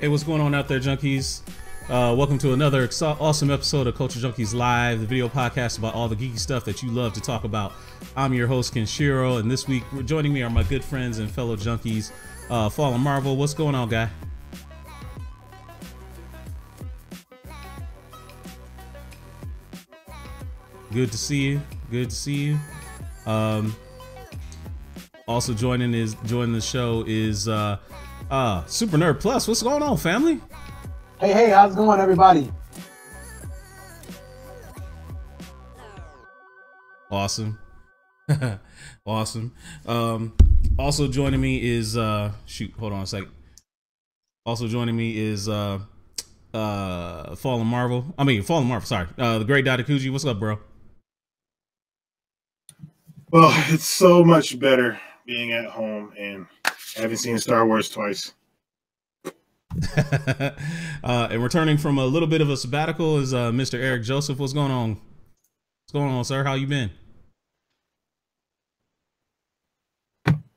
Hey, what's going on out there, junkies? Welcome to another awesome episode of Culture Junkies Live, the video podcast about all the geeky stuff that you love to talk about. I'm your host, Kenshiro, and this week joining me are my good friends and fellow junkies, Fallen Marvel. What's going on, guy? Good to see you. Good to see you. Also joining the show is Super Nerd Plus. What's going on, family? Hey, how's it going, everybody? Awesome. Awesome. Also joining me is hold on a second. Also joining me is Fallen Marvel. Sorry. The Great Dadakuji. What's up, bro? Well, it's so much better being at home and having seen Star Wars twice. And returning from a little bit of a sabbatical is Mr. Eric Joseph. What's going on? What's going on, sir? How you been?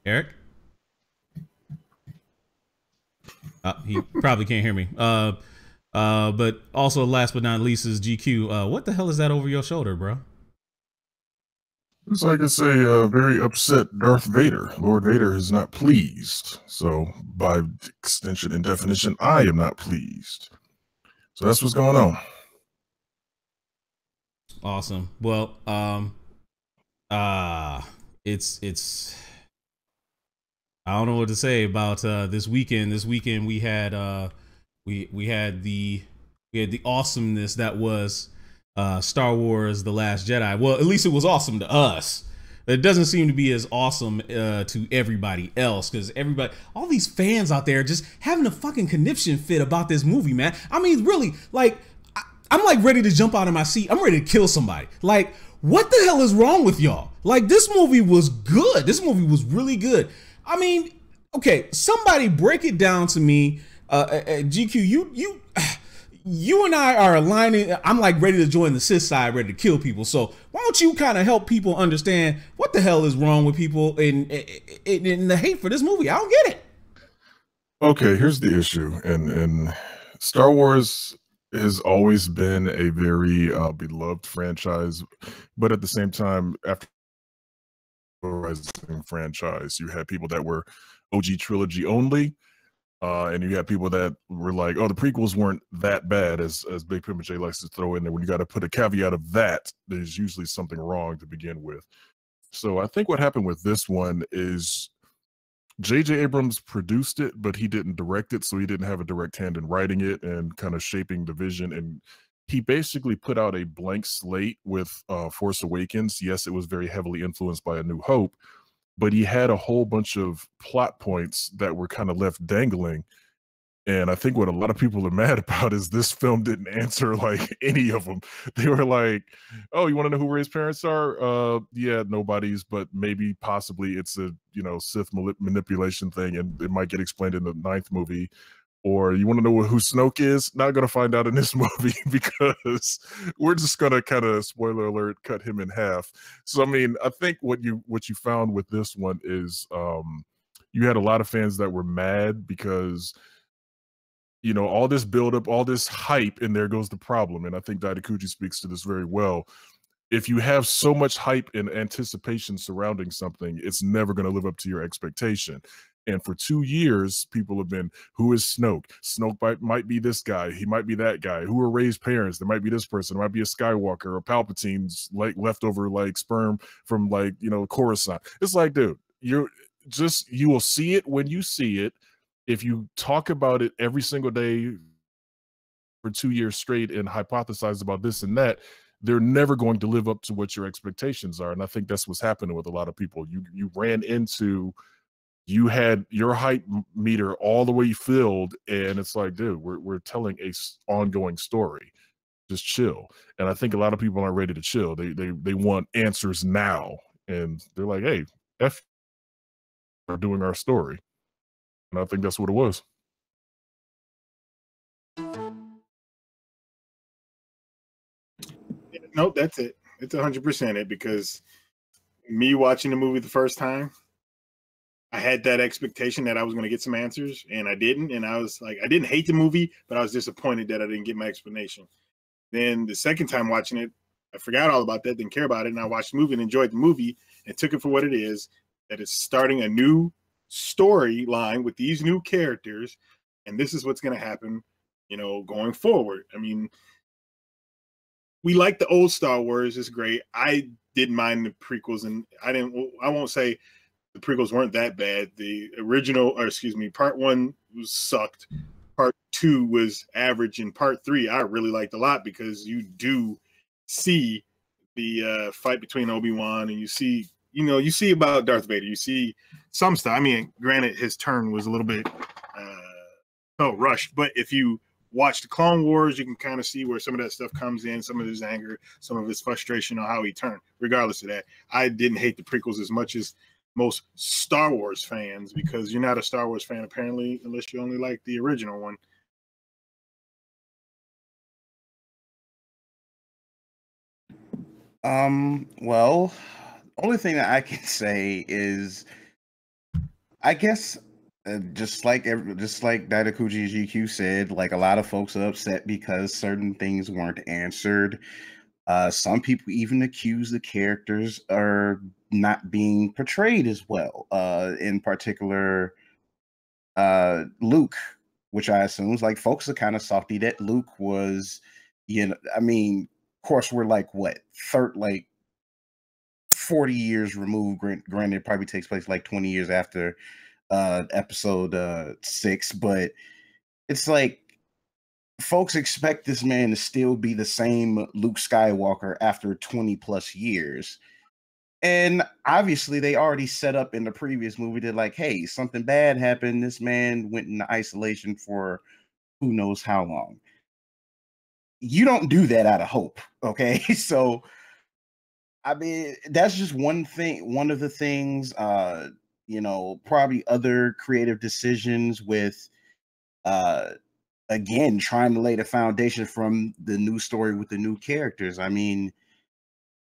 Eric? He probably can't hear me. But also last but not least is GQ. What the hell is that over your shoulder, bro? Looks like it's a very upset Darth Vader. Lord Vader is not pleased. So, by extension and definition, I am not pleased. So that's what's going on. Awesome. Well, it's I don't know what to say about this weekend. This weekend we had we had the awesomeness that was Star Wars The Last Jedi. Well, at least it was awesome to us. It doesn't seem to be as awesome to everybody else, because all these fans out there just having a fucking conniption fit about this movie, man. I mean, really, like, I'm like ready to jump out of my seat. I'm ready to kill somebody. Like, what the hell is wrong with y'all? Like, this movie was good. This movie was really good. I mean, okay, somebody break it down to me. GQ, you and I are aligning. I'm like ready to join the Sith side, ready to kill people. So why don't you kind of help people understand what the hell is wrong with people in the hate for this movie? I don't get it. Okay, here's the issue. And Star Wars has always been a very beloved franchise, but at the same time, after the Rising franchise, you had people that were OG trilogy only. And you had people that were like, oh, the prequels weren't that bad, as Big Pimp J likes to throw in there. When you got to put a caveat of that, there's usually something wrong to begin with. So I think what happened with this one is J.J. Abrams produced it, but he didn't direct it, so he didn't have a direct hand in writing it and kind of shaping the vision. And he basically put out a blank slate with Force Awakens. Yes, it was very heavily influenced by A New Hope, but he had a whole bunch of plot points that were kind of left dangling. And I think what a lot of people are mad about is this film didn't answer like any of them. They were like, oh, you want to know who Rey's parents are? Yeah, nobody's, but maybe possibly it's a, Sith manipulation thing, and it might get explained in the 9th movie. Or you want to know who Snoke is? Not going to find out in this movie, because we're just going to kind of, spoiler alert, cut him in half. So, I mean, I think what you found with this one is you had a lot of fans that were mad because, all this buildup, all this hype, and there goes the problem. And I think Daidakuji speaks to this very well. If you have so much hype and anticipation surrounding something, it's never going to live up to your expectation. And for 2 years, people have been, who is Snoke? Snoke might be this guy. He might be that guy. Who are Rey's parents? There might be this person. There might be a Skywalker or Palpatine's like leftover like sperm from Coruscant. It's like, dude, you will see it when you see it. If you talk about it every single day for 2 years straight and hypothesize about this and that, they're never going to live up to what your expectations are. And I think that's what's happening with a lot of people. You ran into... You had your hype meter all the way filled, and it's like, dude, we're telling a ongoing story. Just chill. And I think a lot of people aren't ready to chill. They want answers now, and they're like, hey, F, we're doing our story. And I think that's what it was. Nope, that's it. It's 100% it, because me watching the movie the first time, I had that expectation that I was going to get some answers, and I didn't. And I was like, I didn't hate the movie, but I was disappointed that I didn't get my explanation. Then the second time watching it, I forgot all about that, didn't care about it, and I watched the movie and enjoyed the movie and took it for what it is. That it's starting a new storyline with these new characters, and this is what's going to happen, going forward. I mean, we like the old Star Wars; it's great. I didn't mind the prequels, and I won't say the prequels weren't that bad. The original, or excuse me, part one was sucked. Part two was average, and part three I really liked a lot because you do see the fight between Obi-Wan, and you see about Darth Vader. You see some stuff. I mean, granted, his turn was a little bit rushed, but if you watch the Clone Wars, you can kind of see where some of that stuff comes in, some of his anger, some of his frustration on how he turned. Regardless of that, I didn't hate the prequels as much as most Star Wars fans, because you're not a Star Wars fan apparently unless you only like the original one. Well, only thing that I can say is, I guess, just like Daidakuji and GQ said, like, a lot of folks are upset because certain things weren't answered. Some people even accuse the characters are not being portrayed as well. In particular, Luke, which I assume is like, folks are kind of salty that Luke was, I mean, of course, we're like what, 40 years removed. Granted, it probably takes place like 20 years after episode 6, but it's like, folks expect this man to still be the same Luke Skywalker after 20 plus years. And obviously they already set up in the previous movie that, like, hey, something bad happened. This man went into isolation for who knows how long. You don't do that out of hope, okay? So, I mean, that's just one of the things, probably other creative decisions with, again, trying to lay the foundation from the new story with the new characters. I mean,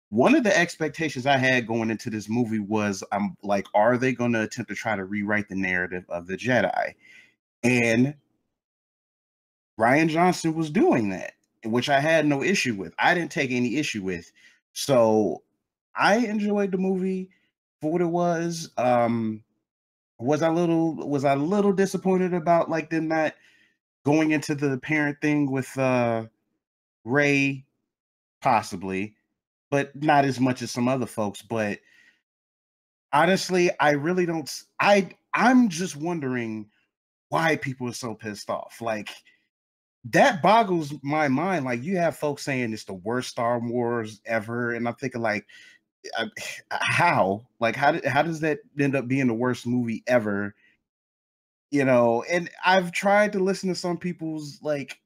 one of the expectations I had going into this movie was, I'm like, are they going to attempt to try to rewrite the narrative of the Jedi? And Ryan Johnson was doing that, which I had no issue with. I didn't take any issue with. So I enjoyed the movie for what it was. Was I a little disappointed about, like, them not going into the parent thing with Ray? Possibly, but not as much as some other folks. But honestly, I really don't. I'm just wondering why people are so pissed off. Like, that boggles my mind. Like, you have folks saying it's the worst Star Wars ever, and I'm thinking, like, how? Like, how does that end up being the worst movie ever? And I've tried to listen to some people's, like,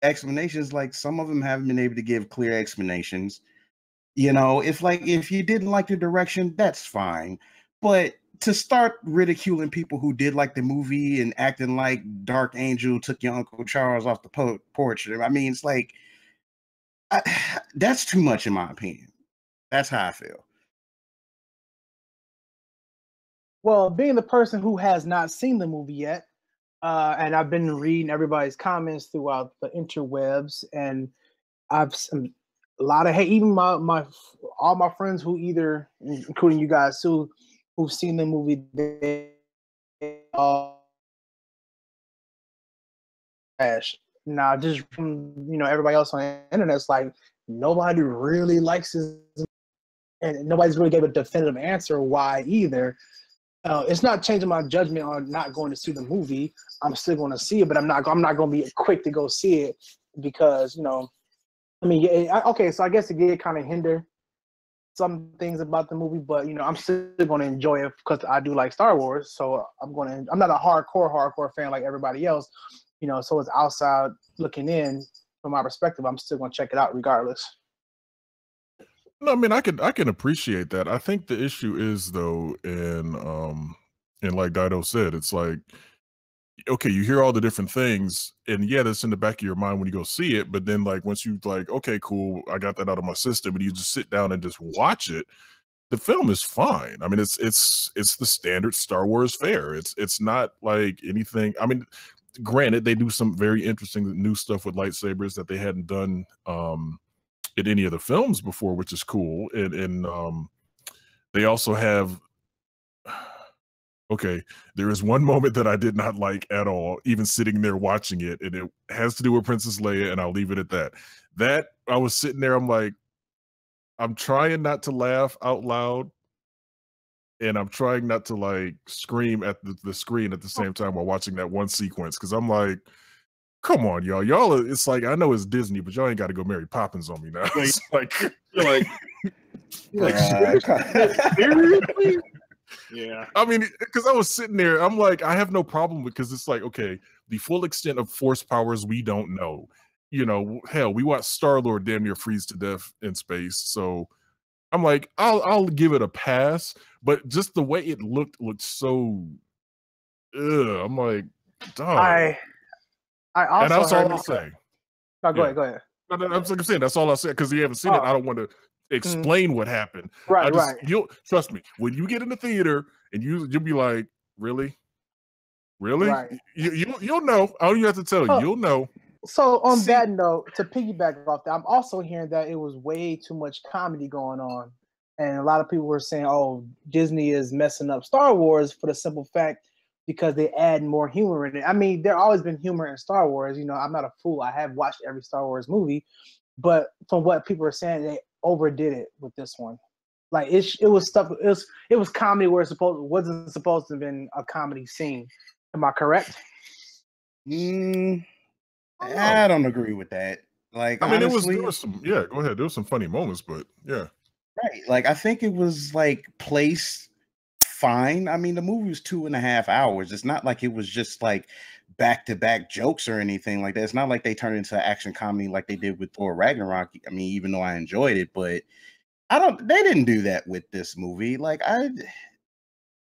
explanations. Like, some of them haven't been able to give clear explanations. If you didn't like the direction, that's fine. But to start ridiculing people who did like the movie and acting like Dark Angel took your Uncle Charles off the porch, I mean, it's like, that's too much, in my opinion. That's how I feel. Well, being the person who has not seen the movie yet, and I've been reading everybody's comments throughout the interwebs, and I've seen a lot of hate. Even my all my friends who, either, including you guys too, who've seen the movie, they all trash. Now, just from everybody else on the internet, it's like nobody really likes this, and nobody's really gave a definitive answer why either. It's not changing my judgment on not going to see the movie. I'm still going to see it, but I'm not going to be quick to go see it because I mean, okay. So I guess it did kind of hinder some things about the movie, but I'm still going to enjoy it because I do like Star Wars. So I'm not a hardcore fan like everybody else, So it's outside looking in from my perspective. I'm still going to check it out regardless. No, I mean, I can appreciate that. I think the issue is, though, and like Dido said, it's like, okay, you hear all the different things, and yeah, that's in the back of your mind when you go see it. But then, like, once you like, okay, cool, I got that out of my system, and you just sit down and just watch it, the film is fine. I mean, it's the standard Star Wars fare. It's not like anything. I mean, granted, they do some very interesting new stuff with lightsabers that they hadn't done in any of the films before, which is cool. And they also have. Okay, there is one moment that I did not like at all, even sitting there watching it, and it has to do with Princess Leia, and I'll leave it at that. That I was sitting there, I'm like, I'm trying not to laugh out loud, and I'm trying not to like scream at the screen at the same time while watching that one sequence, because I'm like, come on, y'all. It's like, I know it's Disney, but y'all ain't got to go Mary Poppins on me now. It's like, you're like seriously? Yeah. I mean, because I was sitting there, I'm like, I have no problem with, because it's like, okay, the full extent of force powers we don't know. You know, hell, we watched Star-Lord damn near freeze to death in space. So I'm like, I'll give it a pass, but just the way it looked so I'm like, dog. I also and that's heard all I'll say. Oh, go ahead. No, I'm saying that's all I'll say, because you haven't seen it. I don't want to explain what happened. Right. You'll trust me, when you get in the theater and you'll be like, really? Right. You'll know. I don't even have to tell you. You'll know. So on that note, to piggyback off that, I'm also hearing that it was way too much comedy going on. And a lot of people were saying, oh, Disney is messing up Star Wars for the simple fact because they add more humor in it. I mean, there always been humor in Star Wars. You know, I'm not a fool. I have watched every Star Wars movie. But from what people are saying, they overdid it with this one. Like it was stuff. It was comedy where wasn't supposed to have been a comedy scene. Am I correct? I don't agree with that. Like, I mean, honestly, there was some. Yeah, go ahead. There was some funny moments, but yeah, right. Like, I think it was like placed fine. I mean, the movie was 2.5 hours. It's not like it was just like back-to-back jokes or anything like that. It's not like they turned it into an action comedy like they did with Thor Ragnarok. I mean, even though I enjoyed it, but they didn't do that with this movie. Like, I don't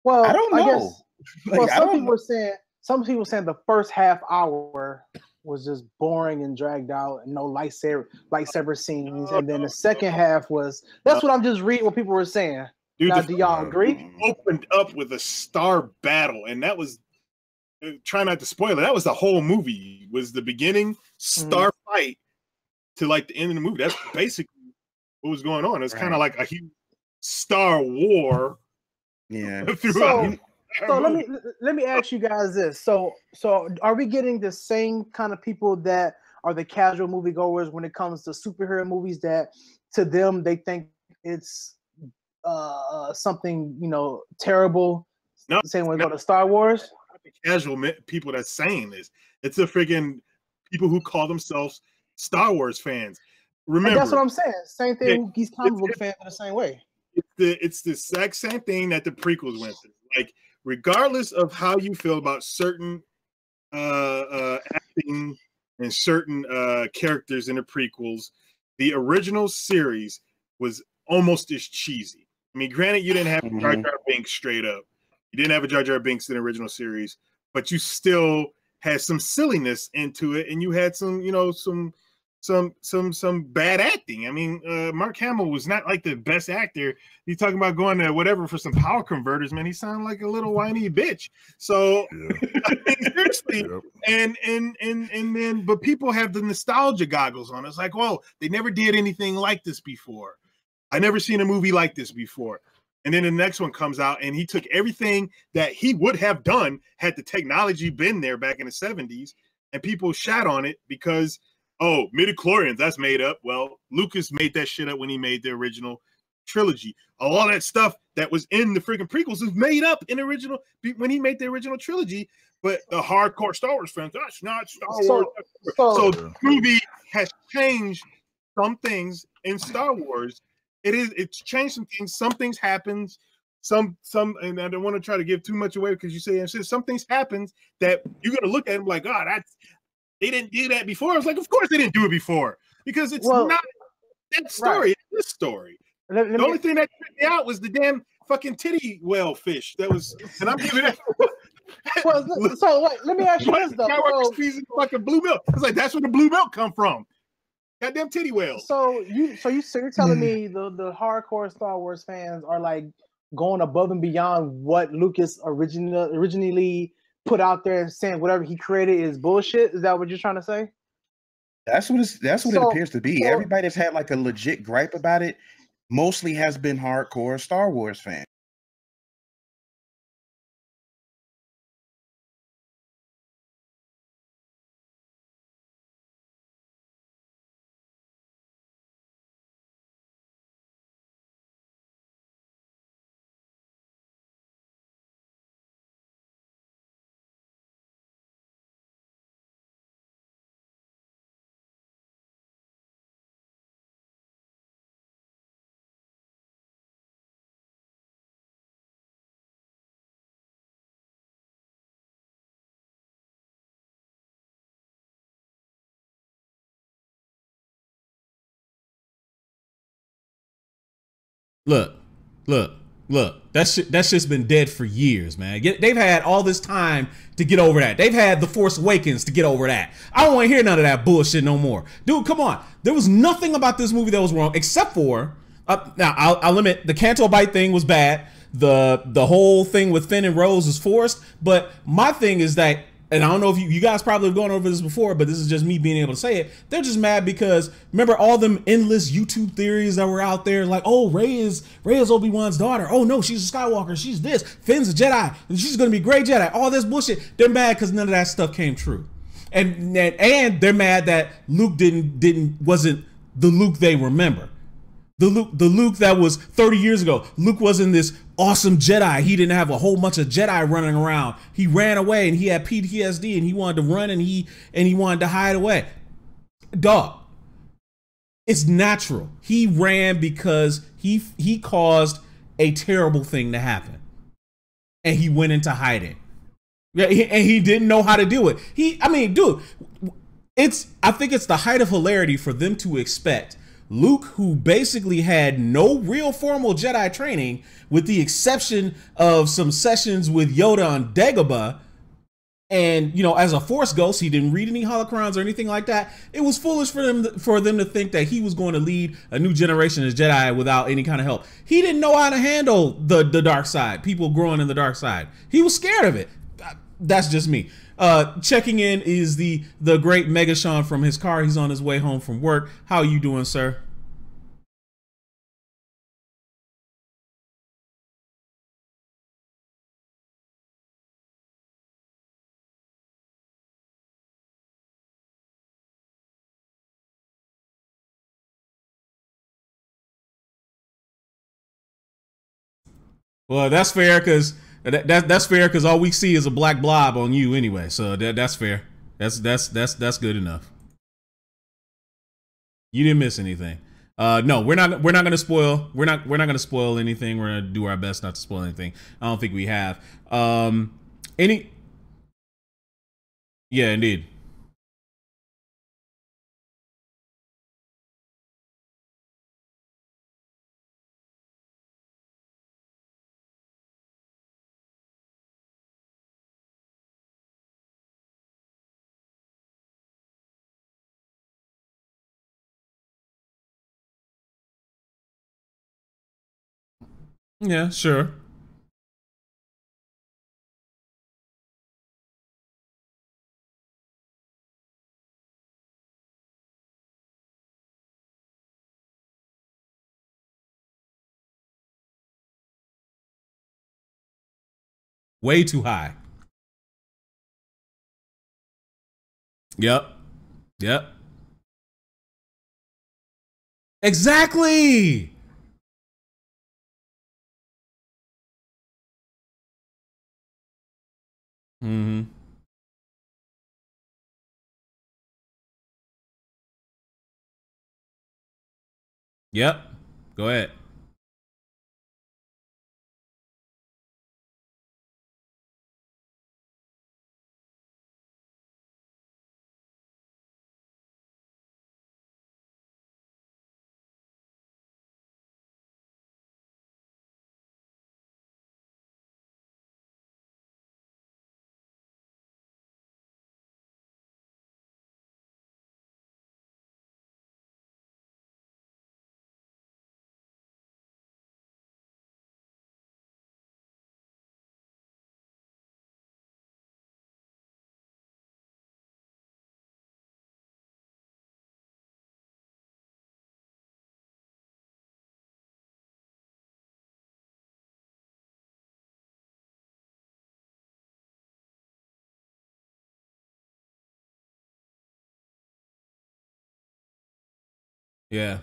know. I guess, like, some people saying the first half hour was just boring and dragged out and no lightsaber scenes. And then the second half that's what I'm just reading what people were saying. Dude, now, do y'all agree? Opened up with a star battle, and that was, try not to spoil it, that was the whole movie, was the beginning star fight to like the end of the movie. That's basically what was going on. It's kind of like a huge Star War. Yeah. So let me ask you guys this. So are we getting the same kind of people that are the casual moviegoers when it comes to superhero movies, that to them they think it's something, you know, terrible? No, same when we go to Star Wars. Casual people that's saying this. It's the freaking people who call themselves Star Wars fans. Remember, and that's what I'm saying. Same thing. These comic book fans are the same way. It's the exact same thing that the prequels went through. Like, regardless of how you feel about certain acting and certain characters in the prequels, the original series was almost as cheesy. I mean, granted, you didn't have Jar Jar Binks straight up. You didn't have a Jar Jar Binks in the original series, but you still had some silliness into it, and you had some, you know, some bad acting. I mean, Mark Hamill was not like the best actor. You talking about going to whatever for some power converters, man? He sounded like a little whiny bitch. So I mean, seriously, and then but people have the nostalgia goggles on. It's like, whoa, they never did anything like this before. I never seen a movie like this before. And then the next one comes out, and he took everything that he would have done had the technology been there back in the 70s, and people shat on it because, oh, midichlorians, that's made up. Well, Lucas made that shit up when he made the original trilogy. All that stuff that was in the freaking prequels is made up in the original when he made the original trilogy. But the hardcore Star Wars fans, that's not Star Wars. So the movie has changed some things in Star Wars. It's changed some things. Some things happens. Some, and I don't want to try to give too much away because you say some things happens that you're gonna look at them like, God, they didn't do that before. I was like, of course they didn't do it before, because it's not that story. Right. It's this story. The only thing that tripped me out was the damn fucking titty whale fish. That was, and I'm giving it. So wait, let me ask you this though. Squeezing fucking blue milk. It's like, that's where the blue milk come from. Goddamn titty whales. So you're telling me the hardcore Star Wars fans are like going above and beyond what Lucas originally put out there, saying whatever he created is bullshit? Is that what you're trying to say? That's what it So, appears to be. so Everybody that's had like a legit gripe about it mostly has been hardcore Star Wars fans. Look, look, look. That shit's been dead for years, man. They've had all this time to get over that. They've had The Force Awakens to get over that. I don't want to hear none of that bullshit no more. Dude, come on. There was nothing about this movie that was wrong except for, now I'll limit, the Canto Bite thing was bad. The whole thing with Finn and Rose is forced. But my thing is that, and I don't know if you guys probably have gone over this before, but this is just me being able to say it. They're just mad because remember all them endless YouTube theories that were out there, like, oh, Rey is Obi-Wan's daughter. Oh no, she's a Skywalker. She's this. Finn's a Jedi. And she's gonna be a great Jedi. All this bullshit. They're mad because none of that stuff came true, and they're mad that Luke wasn't the Luke they remember. The Luke that was 30 years ago. Luke wasn't this awesome Jedi. He didn't have a whole bunch of Jedi running around. He ran away and he had PTSD and he wanted to run and he wanted to hide away. Dog. It's natural. He ran because he caused a terrible thing to happen. And he went into hiding. Yeah, and he didn't know how to do it. Dude, I think it's the height of hilarity for them to expect Luke, who basically had no real formal Jedi training, with the exception of some sessions with Yoda on Dagobah, and as a Force ghost, he didn't read any holocrons or anything like that. It was foolish for them to think that he was going to lead a new generation as Jedi without any kind of help. He didn't know how to handle the dark side, people growing in the dark side. He was scared of it. That's just me. Checking in is the great Megashawn from his car. He's on his way home from work. How are you doing, sir? Well, that's fair because that's fair because all we see is a black blob on you anyway. So that's fair. That's good enough. You didn't miss anything. No, we're not gonna spoil. We're not gonna spoil anything. We're gonna do our best not to spoil anything. I don't think we have. Any? Yeah, indeed. Yeah, sure. Way too high. Yep. Yep. Exactly. Mm-hmm. Yep. Go ahead. Yeah.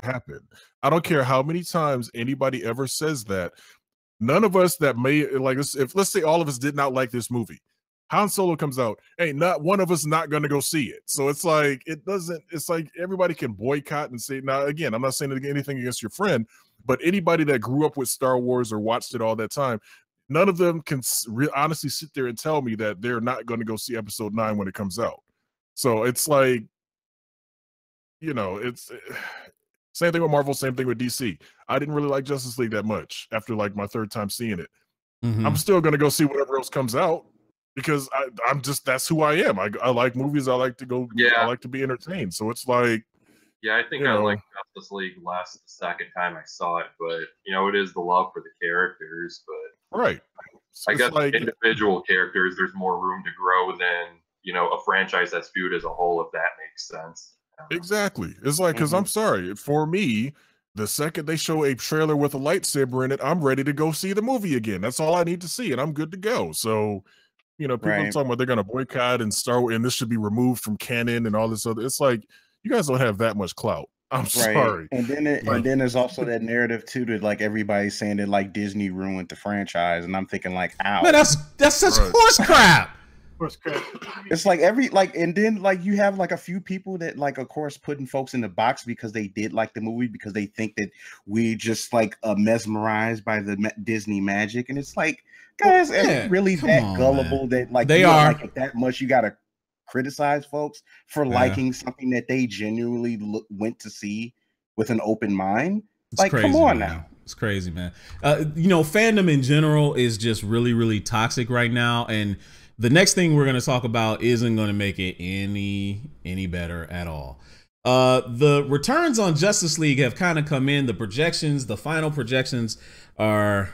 Happen. I don't care how many times anybody ever says that. None of us that may like this, if let's say all of us did not like this movie, Han Solo comes out, ain't not one of us not gonna go see it. So it's like it doesn't, it's like everybody can boycott and say, now again, I'm not saying anything against your friend, but anybody that grew up with Star Wars or watched it all that time, none of them can honestly sit there and tell me that they're not going to go see episode 9 when it comes out. So it's like, it's same thing with Marvel, same thing with DC. I didn't really like Justice League that much after like my third time seeing it. Mm-hmm. I'm still gonna go see whatever else comes out because I'm just, that's who I am. I like movies. I like to go. Yeah. I like to be entertained. So it's like, yeah, I think I liked Justice League less the second time I saw it, but it is the love for the characters. But right, I guess like individual characters, there's more room to grow than a franchise that's viewed as a whole, if that makes sense. Exactly. It's like, because I'm sorry, for me, the second they show a trailer with a lightsaber in it, I'm ready to go see the movie again. That's all I need to see, and I'm good to go. So, people are talking about they're going to boycott and and this should be removed from canon and all this other. It's like, you guys don't have that much clout. I'm sorry. And then and then there's also that narrative too that like everybody's saying that like Disney ruined the franchise, and I'm thinking like, how? Man, that's such horse crap. It's like and then like you have like a few people that like, of course, putting folks in the box because they did like the movie because they think that we just like mesmerized by the Disney magic, and it's like, guys, are you really that gullible that like they are like it that much? You gotta criticize folks for liking something that they genuinely went to see with an open mind. It's like, crazy, come on man. now. It's crazy, man. Fandom in general is just really, really toxic right now, and the next thing we're going to talk about isn't going to make it any better at all. The returns on Justice League have kind of come in. The final projections are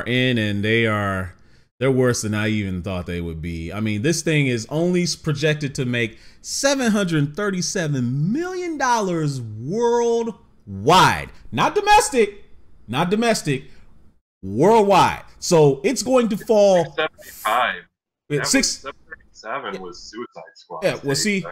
in, and they're worse than I even thought they would be. I mean, this thing is only projected to make $737 million worldwide, not domestic, worldwide. So it's going to fall 75. 737 was Suicide Squad. Yeah, well, see,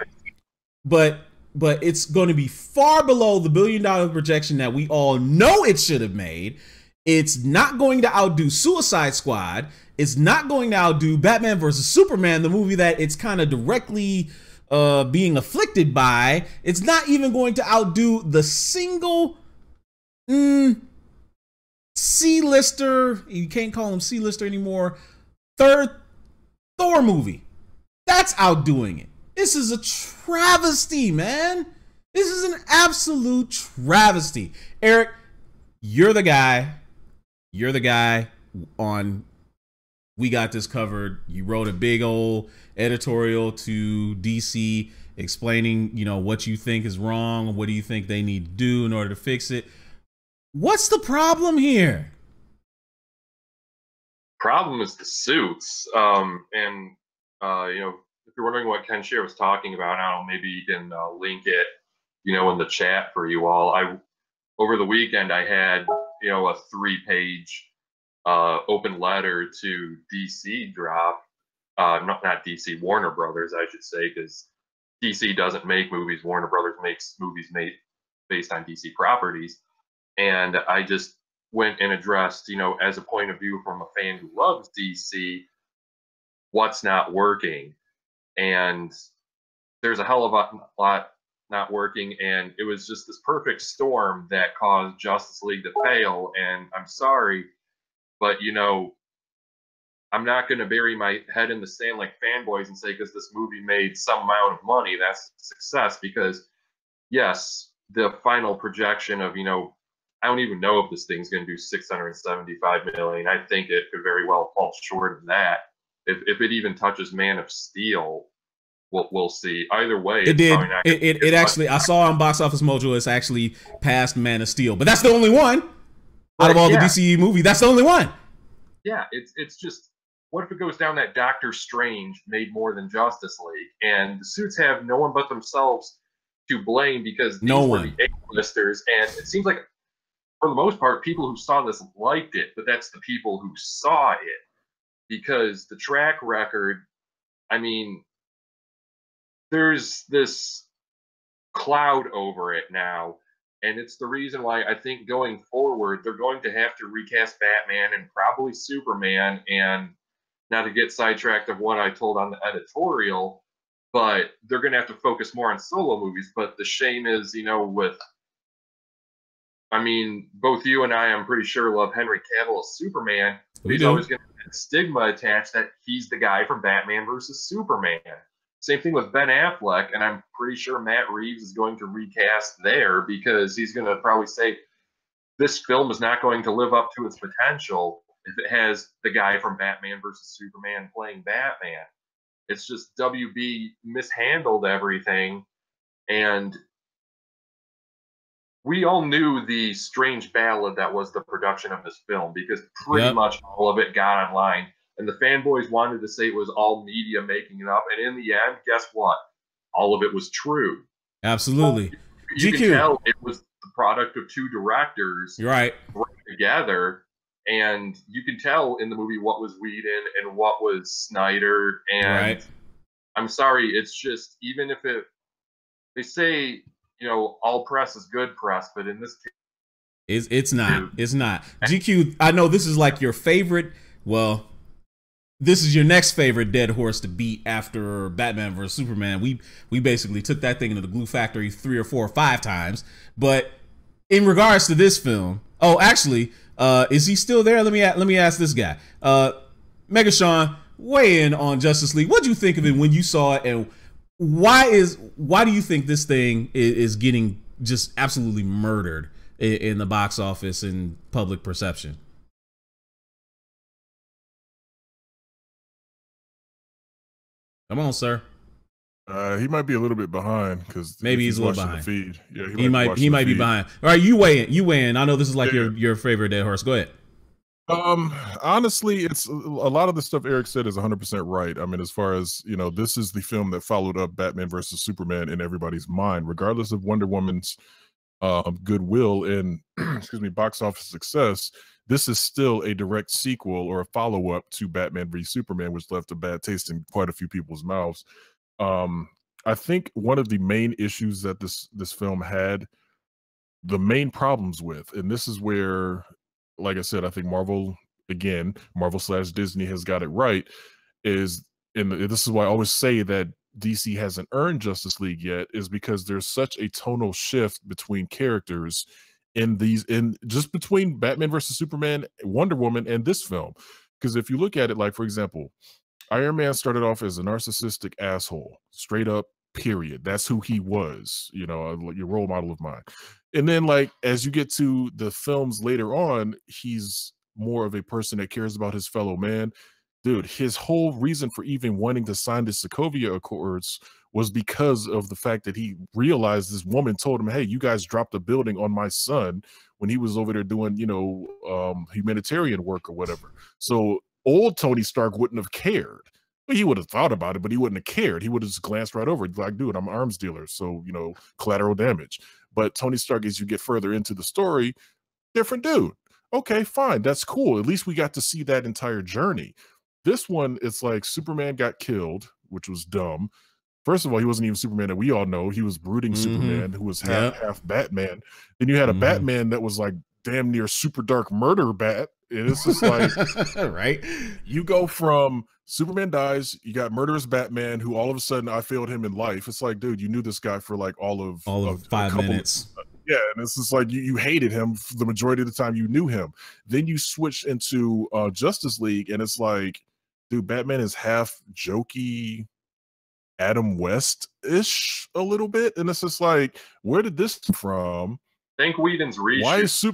but it's going to be far below the $1 billion projection that we all know it should have made. It's not going to outdo Suicide Squad. It's not going to outdo Batman versus Superman, the movie that it's kind of directly being afflicted by. It's not even going to outdo the single C-lister. You can't call him C-lister anymore. Third Thor movie. That's outdoing it. This is a travesty, man. This is an absolute travesty. Eric, you're the guy on We Got This Covered. You wrote a big old editorial to DC explaining, what you think is wrong. What do you think they need to do in order to fix it? What's the problem here? Problem is the suits. If you're wondering what Ken Share was talking about, I don't know, maybe you can link it, in the chat for you all. Over the weekend, I had, a 3-page open letter to DC drop. Not DC, Warner Brothers, I should say, because DC doesn't make movies. Warner Brothers makes movies made based on DC properties. And I just went and addressed, as a point of view from a fan who loves DC, what's not working. And there's a hell of a lot not working. And it was just this perfect storm that caused Justice League to fail. And I'm sorry, but, I'm not going to bury my head in the sand like fanboys and say, because this movie made some amount of money, that's success. Because, yes, the final projection of, I don't even know if this thing's going to do 675 million. I think it could very well fall short of that. If it even touches Man of Steel, we'll see. Either way, it did. It actually, I saw on Box Office Mojo, it's actually past Man of Steel, but that's the only one out of all the DCE movie. That's the only one. Yeah, it's just, what if it goes down that Doctor Strange made more than Justice League, and the suits have no one but themselves to blame because these No were one. the A-listers, and it seems like for the most part, people who saw this liked it, but that's the people who saw it because the track record. I mean, there's this cloud over it now, and it's the reason why I think going forward they're going to have to recast Batman and probably Superman. And not to get sidetracked of what I told on the editorial, but they're going to have to focus more on solo movies. But the shame is, with, I mean, both you and I'm pretty sure love Henry Cavill as Superman. We He's do. always going to have stigma attached that he's the guy from Batman versus Superman. Same thing with Ben Affleck, and I'm pretty sure Matt Reeves is going to recast there because he's going to probably say this film is not going to live up to its potential if it has the guy from Batman versus Superman playing Batman. It's just WB mishandled everything, and we all knew the strange ballad that was the production of this film because pretty much all of it got online. And the fanboys wanted to say it was all media making it up. And in the end, guess what? All of it was true. Absolutely. You GQ. can tell it was the product of two directors You're right. together. And you can tell in the movie what was Whedon and what was Snyder. And I'm sorry, it's just, even if they say, all press is good press, but in this case, it's not. It's not. GQ, I know this is like your favorite, well, this is your next favorite dead horse to beat after Batman vs Superman. We basically took that thing into the glue factory 3 or 4 or 5 times. But in regards to this film, oh, actually, is he still there? Let me ask this guy. Mega Sean, weigh in on Justice League. What do you think of it when you saw it, and why do you think this thing is getting just absolutely murdered in the box office and public perception? Come on, sir. He might be a little bit behind because maybe he's a little behind. The feed. Yeah, he might be behind. All right, you weigh in. I know this is like your favorite dead horse. Go ahead. Honestly, it's a lot of the stuff Eric said is 100% right. I mean, as far as, this is the film that followed up Batman versus Superman in everybody's mind, regardless of Wonder Woman's goodwill and excuse me, box office success. This is still a direct sequel or a follow-up to Batman v Superman, which left a bad taste in quite a few people's mouths. I think one of the main issues that this film had, the main problems with, and this is where, like I said, I think Marvel / Disney has got it right, is, and this is why I always say that DC hasn't earned Justice League yet, is because there's such a tonal shift between characters in just between Batman versus Superman, Wonder Woman, and this film. Because if you look at it, like, for example, Iron Man started off as a narcissistic asshole, straight up, period. That's who he was, your role model of mine. And then, like, as you get to the films later on, he's more of a person that cares about his fellow man. Dude, his whole reason for even wanting to sign the Sokovia Accords was because of the fact that he realized this woman told him, hey, you guys dropped a building on my son when he was over there doing, humanitarian work or whatever. So old Tony Stark wouldn't have cared. Well, he would have thought about it, but he wouldn't have cared. He would have just glanced right over it. Like, dude, I'm an arms dealer, so, collateral damage. But Tony Stark, as you get further into the story, different dude. Okay, fine. That's cool. At least we got to see that entire journey. This one, it's like Superman got killed, which was dumb. First of all, he wasn't even Superman that we all know. He was brooding Superman, who was half Batman. Then you had a Batman that was like damn near super dark murder bat. And it's just like, right? You go from Superman dies, you got murderous Batman, who all of a sudden I failed him in life. It's like, dude, you knew this guy for like all of 5 minutes. Yeah, and it's just like you hated him for the majority of the time you knew him. Then you switch into Justice League, and it's like, dude, Batman is half jokey, Adam West-ish a little bit, and it's just like, where did this come from? I think Whedon's reshoot. Why is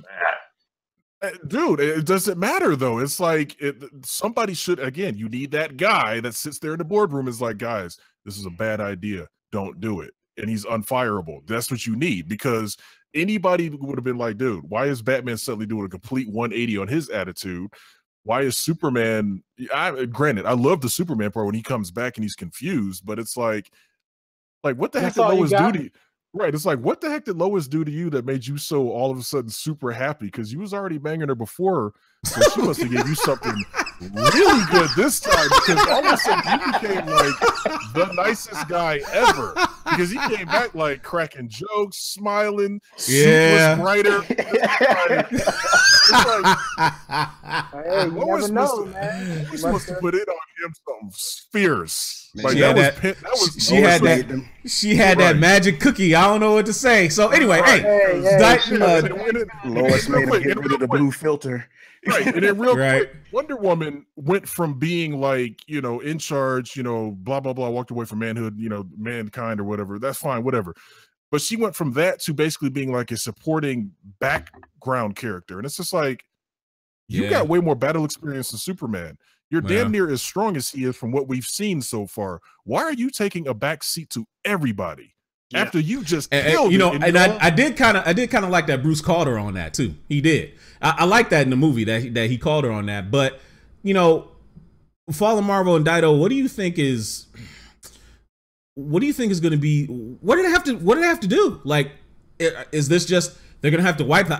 dude, it doesn't matter though. It's like somebody should, again, you need that guy that sits there in the boardroom is like, guys, this is a bad idea. Don't do it. And he's unfireable. That's what you need, because anybody would have been like, dude, why is Batman suddenly doing a complete 180 on his attitude? Why is Superman, granted, I love the Superman part when he comes back and he's confused, but it's like what the heck did Lois do to you? Right. It's like, what the heck did Lois do to you that made you so all of a sudden super happy? Because you was already banging her before, so she must have gave you something really good this time. Because all of a sudden you became like the nicest guy ever. Because he came back like cracking jokes, smiling, suit was brighter. It's like, Hey, you never know, man. We supposed to put it on him something fierce. Man, Like she had that magic cookie. I don't know what to say. So anyway, Lois made him get rid of the blue filter. Right, and then real quick, Wonder Woman went from being like, you know, in charge, you know, blah blah blah, walked away from manhood, you know, mankind or whatever. That's fine, whatever. But she went from that to basically being like a supporting background character, and it's just like, you got way more battle experience than Superman. You're damn near as strong as he is from what we've seen so far. Why are you taking a back seat to everybody after you just killed you know? And I did kind of like that Bruce called her on that too. He did. I like that in the movie that he called her on that. But you know, Fallen Marvel and Dido, what do you think is going to be? What do they have to do? Like, is this just they're going to have to wipe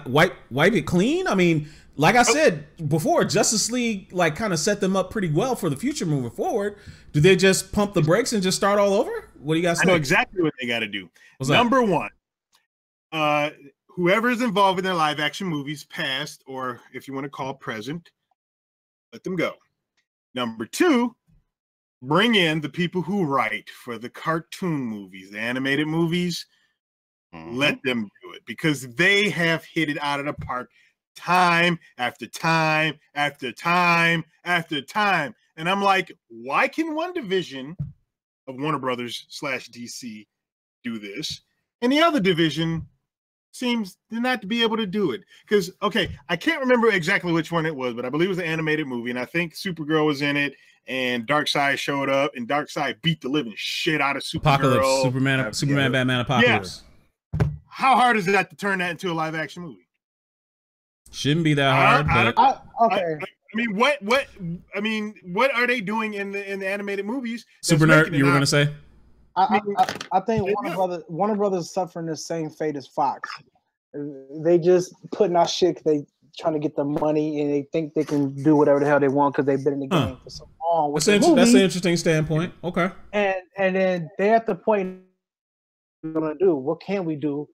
it clean? I mean, like I said before, Justice League like kind of set them up pretty well for the future moving forward. Do they just pump the brakes and just start all over? What do you guys think? I know exactly what they got to do. Number one, whoever's involved in their live action movies, past or if you want to call present, let them go. Number two, bring in the people who write for the cartoon movies, the animated movies. Let them do it because they have hit it out of the park time after time after time after time. And I'm like, why can one division of Warner Brothers / DC do this and the other division seems not to be able to do it? Because okay, I can't remember exactly which one it was, but I believe it was an animated movie, and I think Supergirl was in it, and Darkseid showed up, and Darkseid beat the living shit out of Supergirl. Apocalypse, Superman, Batman, Apocalypse. Yeah. How hard is that to turn that into a live action movie? Shouldn't be that hard. Okay. I mean, what are they doing in the animated movies? Super Nerd, you were gonna say? I think Warner Brothers is suffering the same fate as Fox. They just putting out shit. They trying to get the money, and they think they can do whatever the hell they want because they've been in the game for so long. That's an interesting standpoint. Okay. And then they're at the point we're gonna do. What can we do?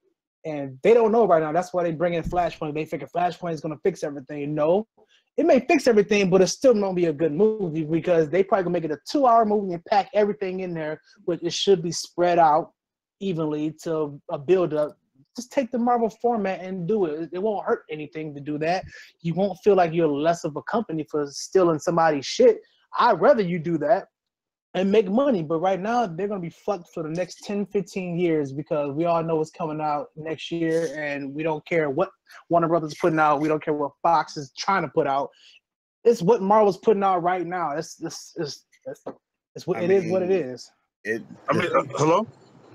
And they don't know right now. That's why they bring in Flashpoint. They figure Flashpoint is going to fix everything. No, it may fix everything, but it's still going to be a good movie because they probably going to make it a 2-hour movie and pack everything in there, but it should be spread out evenly to a build-up. Just take the Marvel format and do it. It won't hurt anything to do that. You won't feel like you're less of a company for stealing somebody's shit. I'd rather you do that and make money. But right now, they're going to be fucked for the next 10, 15 years because we all know what's coming out next year, and we don't care what Warner Brothers is putting out. We don't care what Fox is trying to put out. It's what Marvel's putting out right now. It's what it is. Hello?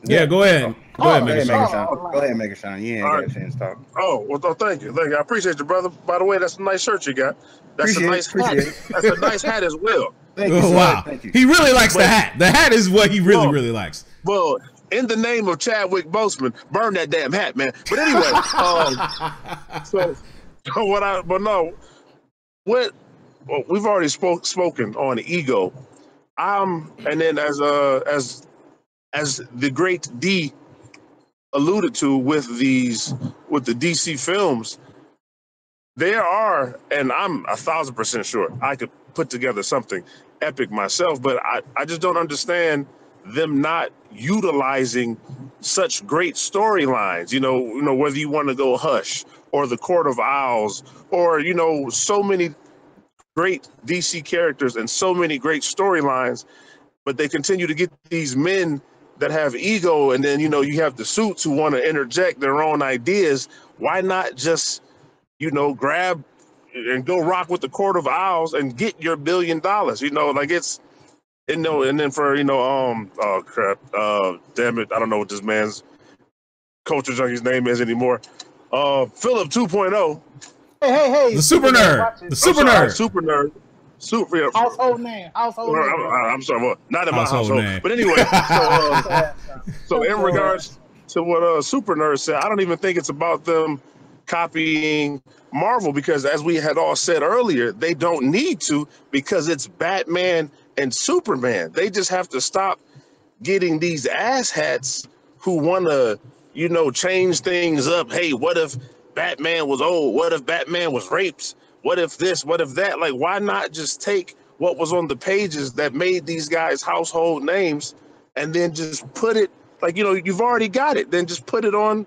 Yeah, go ahead. Go ahead, make it shine. You ain't got a chance to talk. Oh, well, thank you. I appreciate you, brother. By the way, that's a nice shirt you got. That's a nice hat. That's a nice hat as well. Thank you, wow. Thank you. He really likes the hat. The hat is what he really likes. Well, in the name of Chadwick Boseman, burn that damn hat, man. But anyway, we've already spoken on ego. And then as the great D alluded to with the DC films, there are, and I'm 1,000% sure I could put together something epic myself, but I just don't understand them not utilizing such great storylines. You know, whether you want to go Hush or the Court of Owls, or so many great DC characters and so many great storylines, but they continue to get these men that have ego, and then you have the suits who want to interject their own ideas. Why not just grab and go rock with the Court of Owls and get your $1 billion? And then for oh crap, damn it, I don't know what this man's Culture Junkie's name is anymore. Philip 2.0. Hey, the super nerd, super nerd. Household name. I'm sorry, well, not in my household. But anyway, so in what Super Nerd said, I don't even think it's about them copying Marvel, because as we had all said earlier, they don't need to, because it's Batman and Superman. They just have to stop getting these asshats who want to, change things up. Hey, what if Batman was old? What if Batman was raped? What if this? What if that? Like, why not just take what was on the pages that made these guys household names and then just put it, like, you've already got it. Then just put it on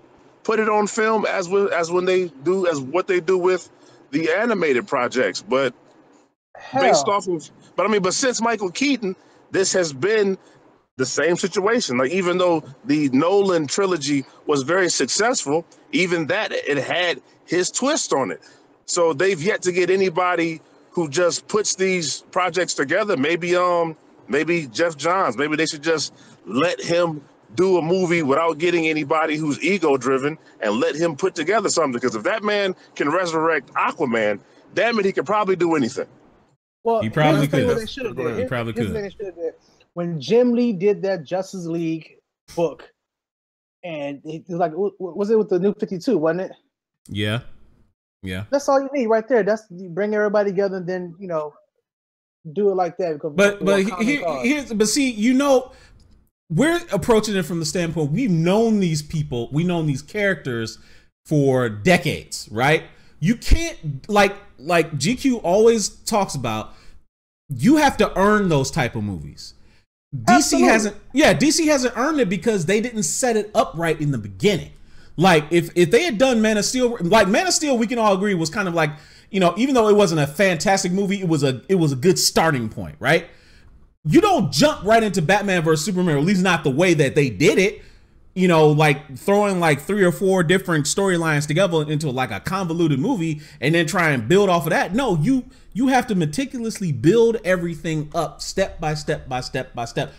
film as what they do with the animated projects. But based Hell, off of, but since Michael Keaton, this has been the same situation. Like, even though the Nolan trilogy was very successful, even that, it had his twist on it. So they've yet to get anybody who just puts these projects together. Maybe Jeff Johns. Maybe they should just let him do a movie without getting anybody who's ego driven, and let him put together something. Because if that man can resurrect Aquaman, damn it, he could probably do anything. well, He here's probably the thing could. what they should have Go did. ahead. He probably Here's the could. thing they should have did. When Jim Lee did that Justice League book, and it was like, was it with the New 52, wasn't it? Yeah. Yeah. That's all you need right there. That's, you bring everybody together and then, do it like that. Because But see, we're approaching it from the standpoint, we've known these people, we've known these characters for decades, right? You can't, like GQ always talks about, you have to earn those type of movies. DC hasn't earned it because they didn't set it up right in the beginning. Like, if they had done Man of Steel, we can all agree was kind of like, even though it wasn't a fantastic movie, it was a good starting point, right? You don't jump right into Batman versus Superman, or at least not the way that they did it. Like throwing like 3 or 4 different storylines together into like a convoluted movie and then try and build off of that. No, you have to meticulously build everything up step by step by step by step.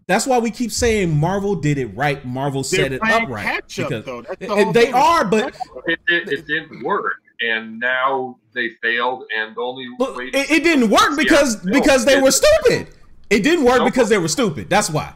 That's why we keep saying Marvel did it right. Marvel set it up right. Catch-up, though. That's the They whole thing. are, but It didn't work, and now they failed. And the only way it didn't work because they were stupid. It didn't work because they were stupid. That's why.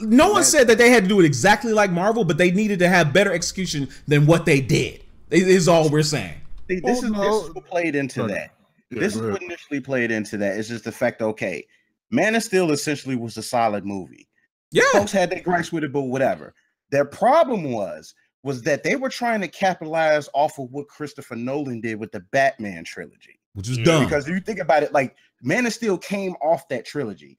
No one said that they had to do it exactly like Marvel, but they needed to have better execution than what they did. Is all we're saying. See, this is what played into that. Yeah, This is what initially played into that. It's just the fact, okay, Man of Steel essentially was a solid movie. Yeah. Folks had their gripes with it, but whatever. Their problem was that they were trying to capitalize off of what Christopher Nolan did with the Batman trilogy. Which is dumb. Because if you think about it, like, Man of Steel came off that trilogy.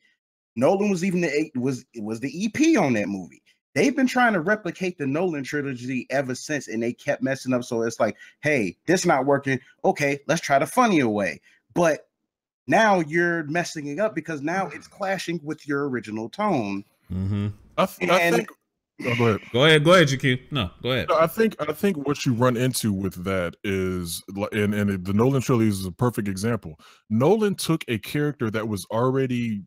Nolan was even the EP on that movie. They've been trying to replicate the Nolan trilogy ever since, and they kept messing up. So it's like, hey, this not working. Okay, let's try the funnier way. But now you're messing it up because now it's clashing with your original tone. Mm-hmm. I think. Oh, go ahead. Go ahead, GQ. No, go ahead. No, I think what you run into with that is, and the Nolan trilogy is a perfect example. Nolan took a character that was already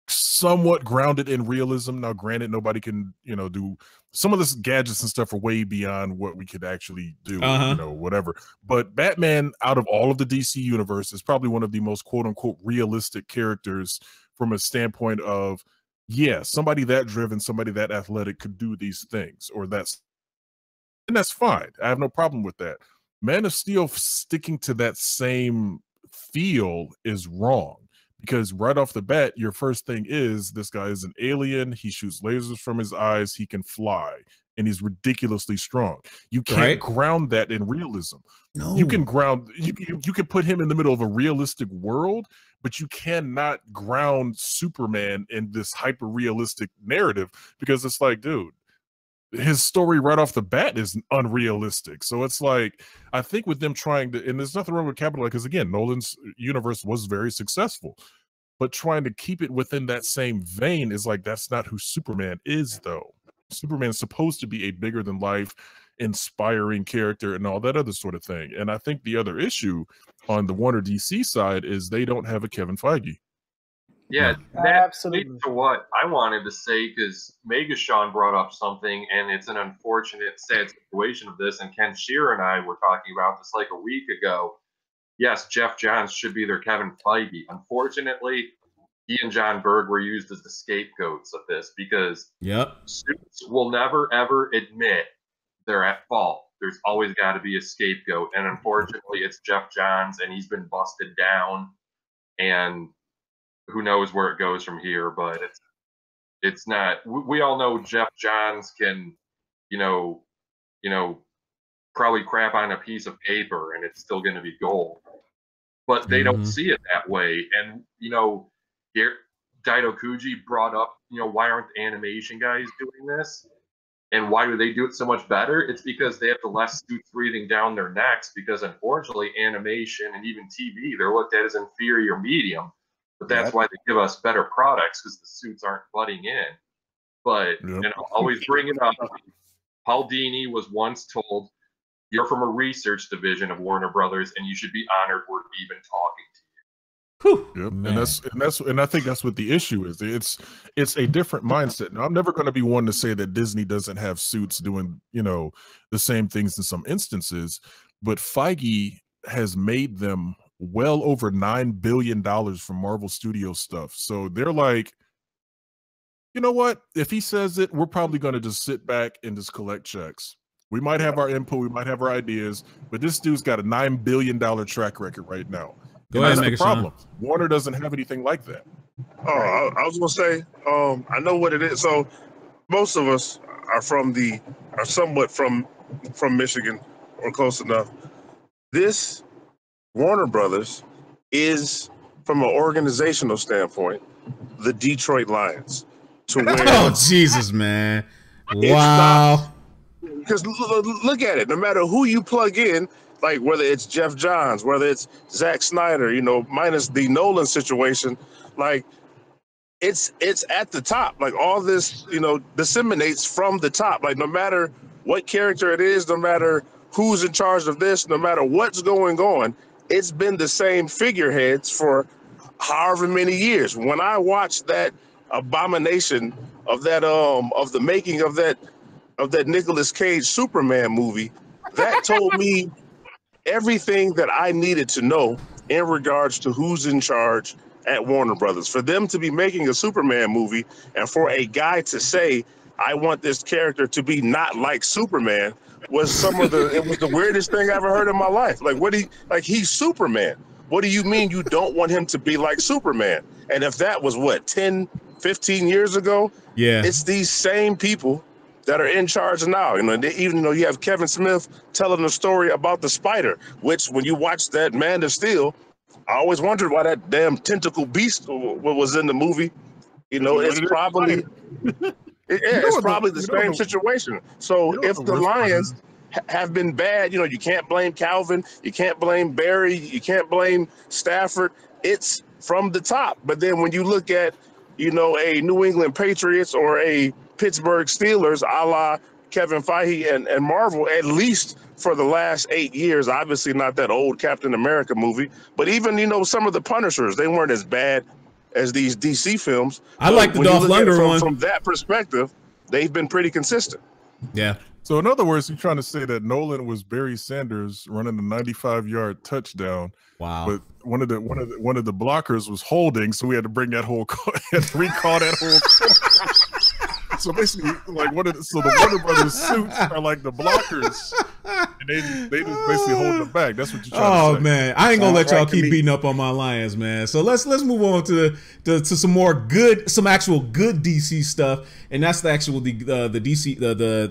somewhat grounded in realism. Now, granted, nobody can, do some of this gadgets and stuff are way beyond what we could actually do, whatever. But Batman, out of all of the DC universe, is probably one of the most quote unquote realistic characters from a standpoint of, yeah, somebody that driven, somebody that athletic could do these things, and that's fine. I have no problem with that. Man of Steel sticking to that same feel is wrong. Because right off the bat, your first thing is, this guy is an alien. He shoots lasers from his eyes. He can fly, and he's ridiculously strong. You can't ground that in realism. No, you can ground. You can put him in the middle of a realistic world, but you cannot ground Superman in this hyper realistic narrative, because it's like, dude, his story right off the bat is unrealistic. So it's like, I think with them trying to, and there's nothing wrong with capitalizing, because again, Nolan's universe was very successful, but trying to keep it within that same vein is like, that's not who Superman is, though. Superman is supposed to be a bigger than life, inspiring character and all that other sort of thing. And I think the other issue on the Warner DC side is they don't have a Kevin Feige. Yeah, that Absolutely. leads to what I wanted to say, because Megashawn brought up something, and it's an unfortunate, sad situation of this. And Ken Shearer and I were talking about this like a week ago. Yes, Jeff Johns should be their Kevin Feige. Unfortunately, he and John Berg were used as the scapegoats of this, because Yep. suits will never ever admit they're at fault. There's always got to be a scapegoat, and unfortunately, it's Jeff Johns, and he's been busted down, and who knows where it goes from here. But it's not. We all know Jeff Johns can, you know, probably crap on a piece of paper, and it's still going to be gold. But they don't see it that way, and here Daito Kuji brought up, why aren't the animation guys doing this? And why do they do it so much better? It's because they have the less suits breathing down their necks, because unfortunately animation and even TV, they're looked at as inferior medium. But that's why they give us better products, because the suits aren't butting in. But always bring it up. Paul Dini was once told, "You're from a research division of Warner Brothers, and you should be honored we're even talking to you." Yep. And I think that's what the issue is. It's a different mindset. Now, I'm never going to be one to say that Disney doesn't have suits doing, the same things in some instances, but Feige has made them well over $9 billion from Marvel Studios stuff. So they're like, you know what? If he says it, we're probably going to just sit back and just collect checks. We might have our input, we might have our ideas, but this dude's got a $9 billion track record right now. Go ahead, that's the problem. Warner doesn't have anything like that. Oh, I was gonna say, I know what it is. So most of us are somewhat from Michigan or close enough. This Warner Brothers is, from an organizational standpoint, the Detroit Lions. To where oh Jesus, man! Wow. Because look at it. No matter who you plug in, like whether it's Jeff Johns, whether it's Zack Snyder, minus the Nolan situation, like it's at the top. Like all this, disseminates from the top. Like no matter what character it is, no matter who's in charge of this, no matter what's going on, it's been the same figureheads for however many years. When I watched that abomination of that of the making of that Nicolas Cage Superman movie, that told me everything that I needed to know in regards to who's in charge at Warner Brothers. For them to be making a Superman movie and for a guy to say, "I want this character to be not like Superman," was it was the weirdest thing I ever heard in my life. Like he's Superman. What do you mean you don't want him to be like Superman? And if that was 10, 15 years ago, it's these same people that are in charge now. Even though you have Kevin Smith telling a story about the spider, which when you watch that Man of Steel, I always wondered why that damn tentacle beast was in the movie. It's probably it's probably the same situation. So if the Lions have been bad, you can't blame Calvin, you can't blame Barry, you can't blame Stafford. It's from the top. But then when you look at, a New England Patriots or a Pittsburgh Steelers, a la Kevin Feige and Marvel, at least for the last 8 years, obviously not that old Captain America movie, but even, some of the Punishers, they weren't as bad as these DC films. I like the Dolph Lundgren one. From that perspective, they've been pretty consistent. Yeah. So in other words, you're trying to say that Nolan was Barry Sanders running a 95-yard touchdown. Wow. But one of the blockers was holding, so we had to bring that whole recall that whole. So basically, the Warner Brothers suits are like the blockers, and they just basically hold them back. That's what you're trying to say. Oh man, I ain't gonna let y'all keep beating up on my Lions, man. So let's move on to some actual good DC stuff, and that's the DC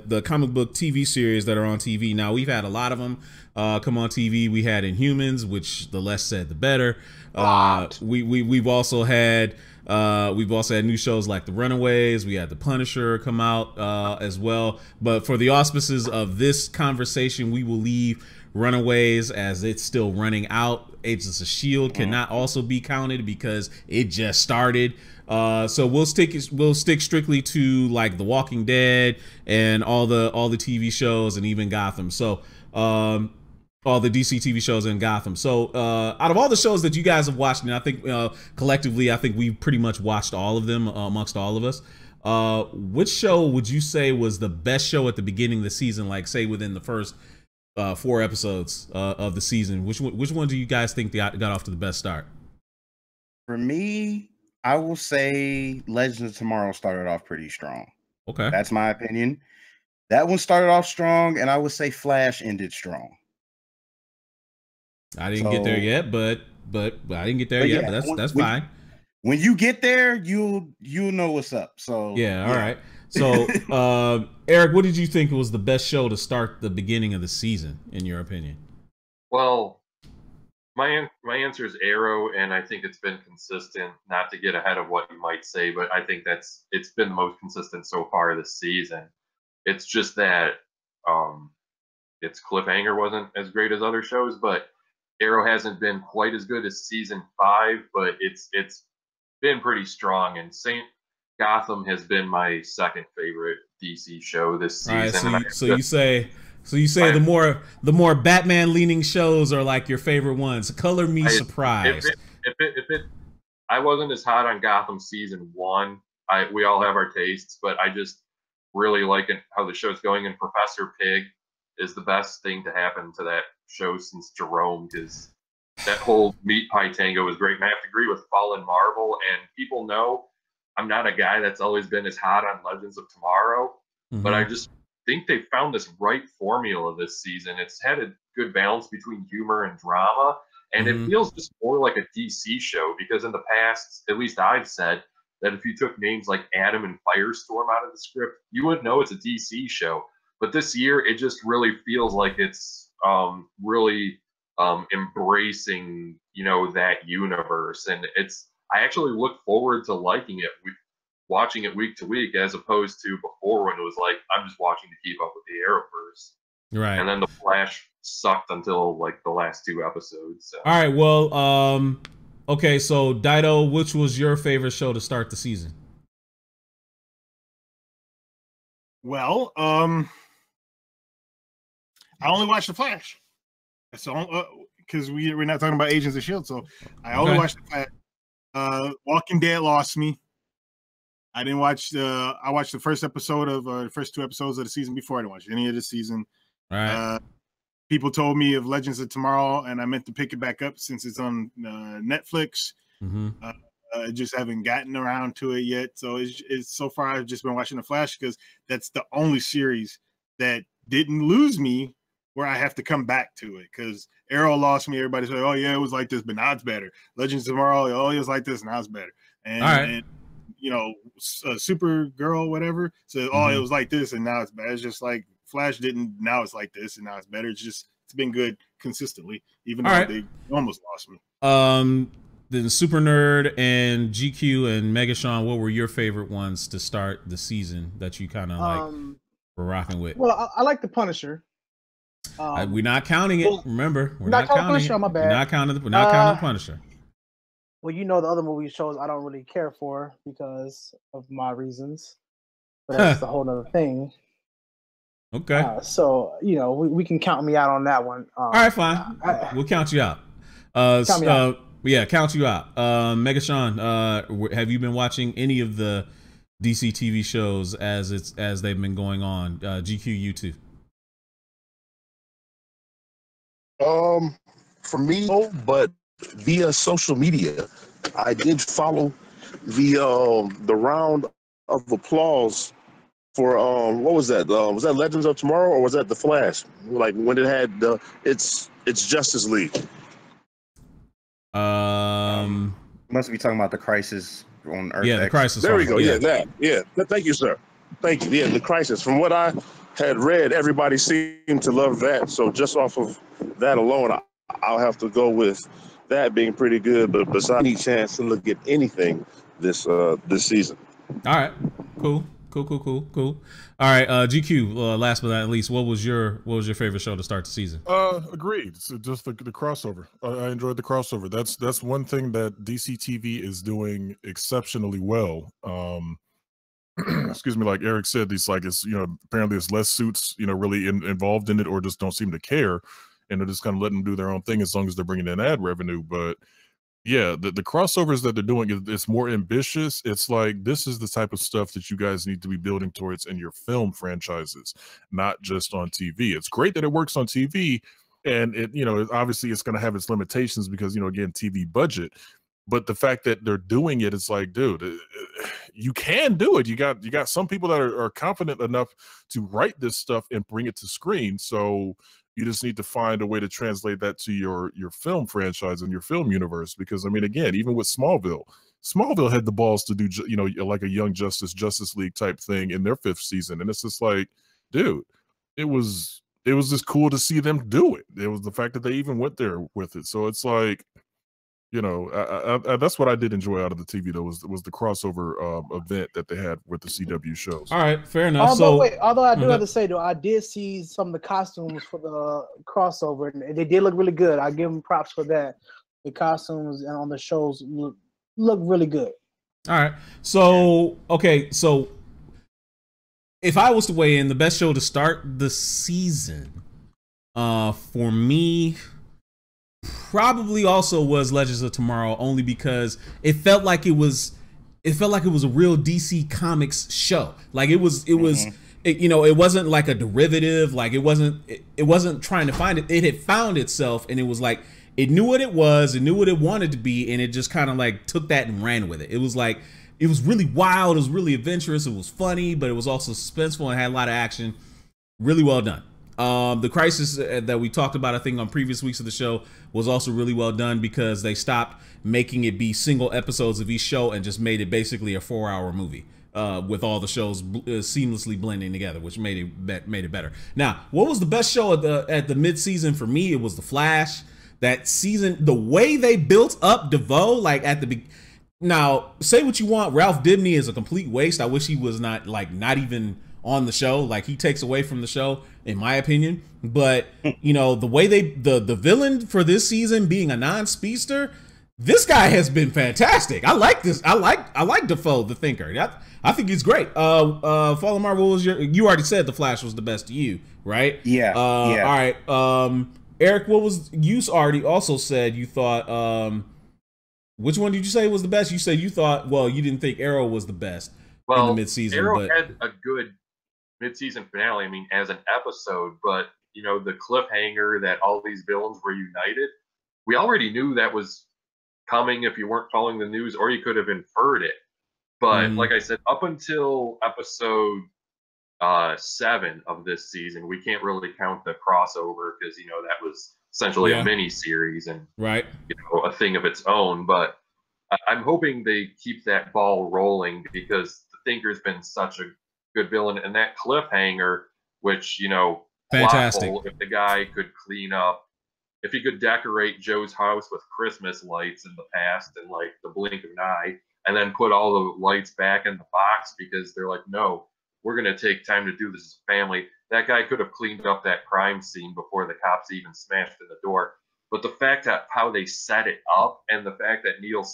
the comic book TV series that are on TV now. We've had a lot of them come on TV. We had Inhumans, which the less said the better. We've also had new shows like The Runaways. We had The Punisher come out as well. But for the auspices of this conversation, we will leave Runaways as it's still running out. Agents of S.H.I.E.L.D. cannot also be counted because it just started. So we'll stick strictly to like The Walking Dead and all the TV shows and even Gotham. So all the DC TV shows in Gotham. So out of all the shows that you guys have watched, and I think collectively, I think we've pretty much watched all of them amongst all of us. Which show would you say was the best show at the beginning of the season? Like say within the first 4 episodes of the season. Which one do you guys think got off to the best start? For me, I will say Legends of Tomorrow started off pretty strong. Okay. That's my opinion. That one started off strong, and I would say Flash ended strong. I didn't get there yet, but I didn't get there yet, yeah, but that's fine. When you get there, you'll know what's up. So yeah, all right. So Eric, what did you think was the best show to start the beginning of the season, in your opinion? Well, my answer is Arrow, and I think it's been consistent. Not to get ahead of what you might say, but I think it's been the most consistent so far this season. It's just that its cliffhanger wasn't as great as other shows, but Arrow hasn't been quite as good as season 5, but it's been pretty strong. And Saint Gotham has been my second favorite DC show this season. All right, so you say the more Batman leaning shows are like your favorite ones. Color me surprised. I wasn't as hot on Gotham season 1. We all have our tastes, but I just really like how the show's going. And Professor Pig is the best thing to happen to that show since Jerome, because that whole meat pie tango was great. And I have to agree with Fallen Marvel. And people know I'm not a guy that's always been as hot on Legends of Tomorrow, but I just think they found this right formula this season. It's had a good balance between humor and drama, and it feels just more like a DC show, because in the past, at least I've said, that if you took names like Atom and Firestorm out of the script, you would know it's a DC show. But this year, it just really feels like it's really embracing, that universe. And I actually look forward to liking it, watching it week to week, as opposed to before when it was like, I'm just watching to keep up with the Arrowverse. Right. And then the Flash sucked until like the last 2 episodes. So. All right. Well, okay. So Dido, which was your favorite show to start the season? Well, I only watched the Flash. That's all, because we're not talking about Agents of S.H.I.E.L.D., so I only watched the Flash. Walking Dead lost me. I didn't watch I watched the first episode of the first 2 episodes of the season before. I didn't watch any of the season. All right. People told me of Legends of Tomorrow, and I meant to pick it back up since it's on Netflix. I just haven't gotten around to it yet. So it's so far I've just been watching the Flash, because that's the only series that didn't lose me where I have to come back to it. Because Arrow lost me. Everybody said, "Oh yeah, it was like this, but now it's better." Legends of Tomorrow, oh, it was like this, now it's better. And, all right. and Supergirl, whatever, said, "Oh, it was like this, and now it's bad." It's just like Flash didn't. Now it's like this, and now it's better. It's been good consistently, even though they almost lost me. Then Super Nerd and GQ and Megashawn, what were your favorite ones to start the season that you kind of like were rocking with? Well, I like the Punisher. We're not counting it. Remember, we're not counting Punisher. it. My bad. We're not counting the Punisher. Well, the other movie shows I don't really care for because of my reasons, but that's a whole other thing. Okay. So we can count me out on that one. All right, fine. We'll count you out. Count me out. Yeah, count you out. Megashawn, have you been watching any of the DC TV shows as they've been going on? GQ, you too. For me, no, but via social media, I did follow the round of applause for what was that? Was that Legends of Tomorrow, or was that The Flash? Like when it had its Justice League. Must be talking about the Crisis on Earth. Yeah, the Crisis. There we go. Yeah, that. Yeah. Thank you, sir. Thank you. Yeah, the Crisis. From what I had read, everybody seemed to love that. So just off of that alone, I'll have to go with that being pretty good. But besides any chance to look at anything this season. All right. Cool. All right, GQ. Last but not least, what was your favorite show to start the season? Agreed. So just the crossover. I enjoyed the crossover. That's one thing that DC TV is doing exceptionally well. Excuse me, like Eric said, these it's apparently it's less suits really involved in it, or just don't seem to care, and they're just kind of letting them do their own thing as long as they're bringing in ad revenue. But yeah, the crossovers that they're doing, it's more ambitious. It's like, this is the type of stuff that you guys need to be building towards in your film franchises, not just on TV. It's great that it works on TV, and it obviously it's going to have its limitations because again, TV budget. But the fact that they're doing it, it's like, dude, you can do it. You got some people that are confident enough to write this stuff and bring it to screen. So you just need to find a way to translate that to your film franchise and your film universe. Because I mean, again, even with Smallville had the balls to do, you know, like a Young Justice League type thing in their 5th season, and it's just like, dude, it was just cool to see them do it. It was the fact that they even went there with it. So it's like, you know, I that's what I did enjoy out of the TV though, was the crossover event that they had with the CW shows. All right, fair enough. Although I do have to say though, I did see some of the costumes for the crossover, and they did look really good. I give them props for that. The costumes on the shows look really good. All right, so okay, so if I was to weigh in, the best show to start the season, for me, probably also was Legends of Tomorrow, only because it felt like it was a real DC Comics show. Like it was, you know, it wasn't like a derivative. Like it wasn't trying to find it. It had found itself, and it was like, it knew what it was, it knew what it wanted to be, and it just kind of like took that and ran with it. It was like, it was really wild, it was really adventurous, it was funny, but it was also suspenseful and had a lot of action. Really well done. The Crisis that we talked about, I think, on previous weeks of the show was also really well done, because they stopped making it be single episodes of each show and just made it basically a 4-hour movie, with all the shows seamlessly blending together, which made it better. Now, what was the best show at the mid-season for me? It was The Flash. That season, the way they built up DeVoe, like at the beginning. Now, say what you want, Ralph Dibny is a complete waste. I wish he was not even on the show. Like, he takes away from the show, in my opinion. But, you know, the way the villain for this season being a non-speedster, this guy has been fantastic. I like this. I like Defoe, the Thinker. I think he's great. Fallen Marvel, was you already said The Flash was the best to you, right? Yeah. Yeah. All right. Eric, you already also said you thought, which one did you say was the best? You said you thought, well, you didn't think Arrow was the best in the mid-season. Arrow but had a good mid-season finale, I mean, as an episode, but, you know, the cliffhanger that all these villains were united, we already knew that was coming if you weren't following the news, or you could have inferred it. But like I said, up until episode 7 of this season, we can't really count the crossover, because, you know, that was essentially a mini series and you know, a thing of its own. But I'm hoping they keep that ball rolling, because the Thinker's been such a good villain, and that cliffhanger, which, you know, fantastic. If the guy could clean up, if he could decorate Joe's house with Christmas lights in the past and like the blink of an eye, and then put all the lights back in the box, because they're like, no, we're going to take time to do this as a family. That guy could have cleaned up that crime scene before the cops even smashed in the door. But the fact that how they set it up, and the fact that Neil